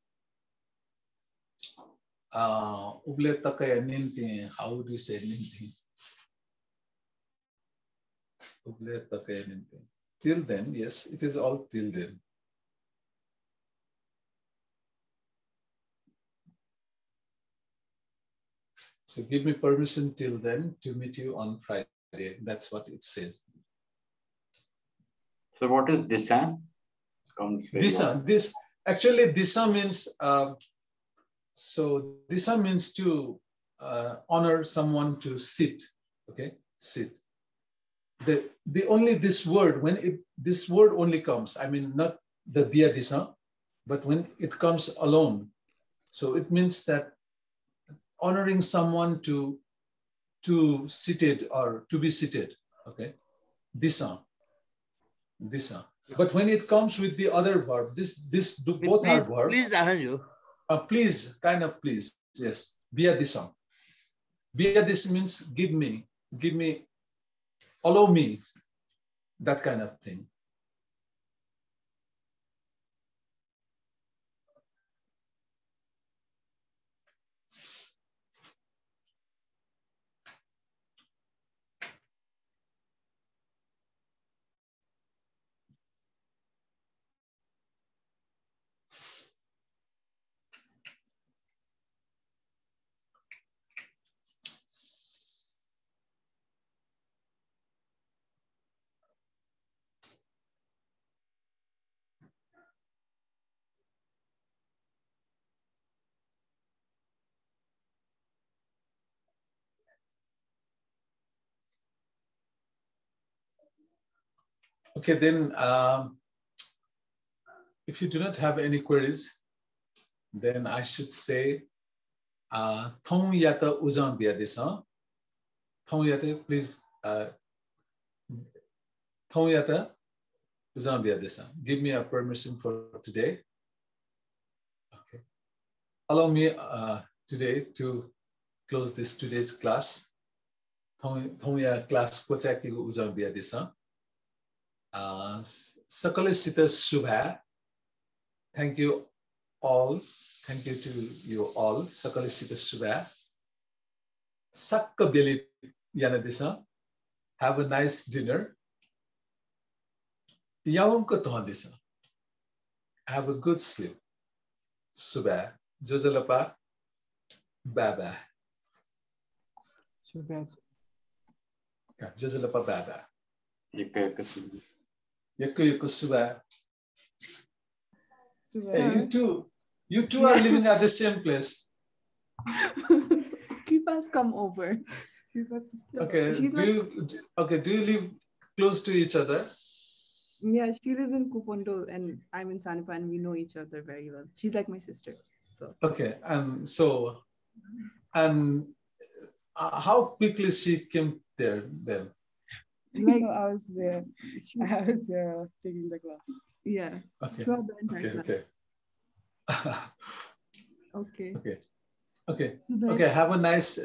Uble Takaya Ninti. How would you say Ninti? Uble Takaya Ninti. Till then, yes, it is all till then. So give me permission till then to meet you on Friday. That's what it says. So what is Disa? Disa means so Disa means to honor someone to sit. Okay, sit. The only this word this word only comes. I mean, not the Bia Disa, but when it comes alone. So it means that honoring someone to seated or to be seated. Okay, Disa. But when it comes with the other verb, both are verb. Please, kind of please, yes. Bia Disa. Bia Disa means give me, allow me, that kind of thing. Okay, then if you do not have any queries, then I should say, Thong Yata Uzan Biadisa. Thong Yata, please, Thong Yata Uzan Biadisa. Give me a permission for today. Okay. Allow me today to close today's class. Thong Ya class Kochaki Uzan Biadisa. Sakale Sita Shubha. Thank you all. Thank you to you all. Sakale Sita Shubha. Sakka Beli Yanadisa. Have a nice dinner. Yawam ko tohandisa. Have a good sleep. Subha. Jojalapa. Baba. Subha. Jojalapa Baba. Yekko Subha. Hey, you two are living at the same place. Kripa's come over. She's my sister. Okay. Do you live close to each other? Yeah, she lives in Kupondol and I'm in Sanipa and we know each other very well. She's like my sister. So. Okay, and how quickly she came there then? Like I was there. I was taking the class. Yeah. Okay. Okay. Okay. Okay. So then, Okay. Have a nice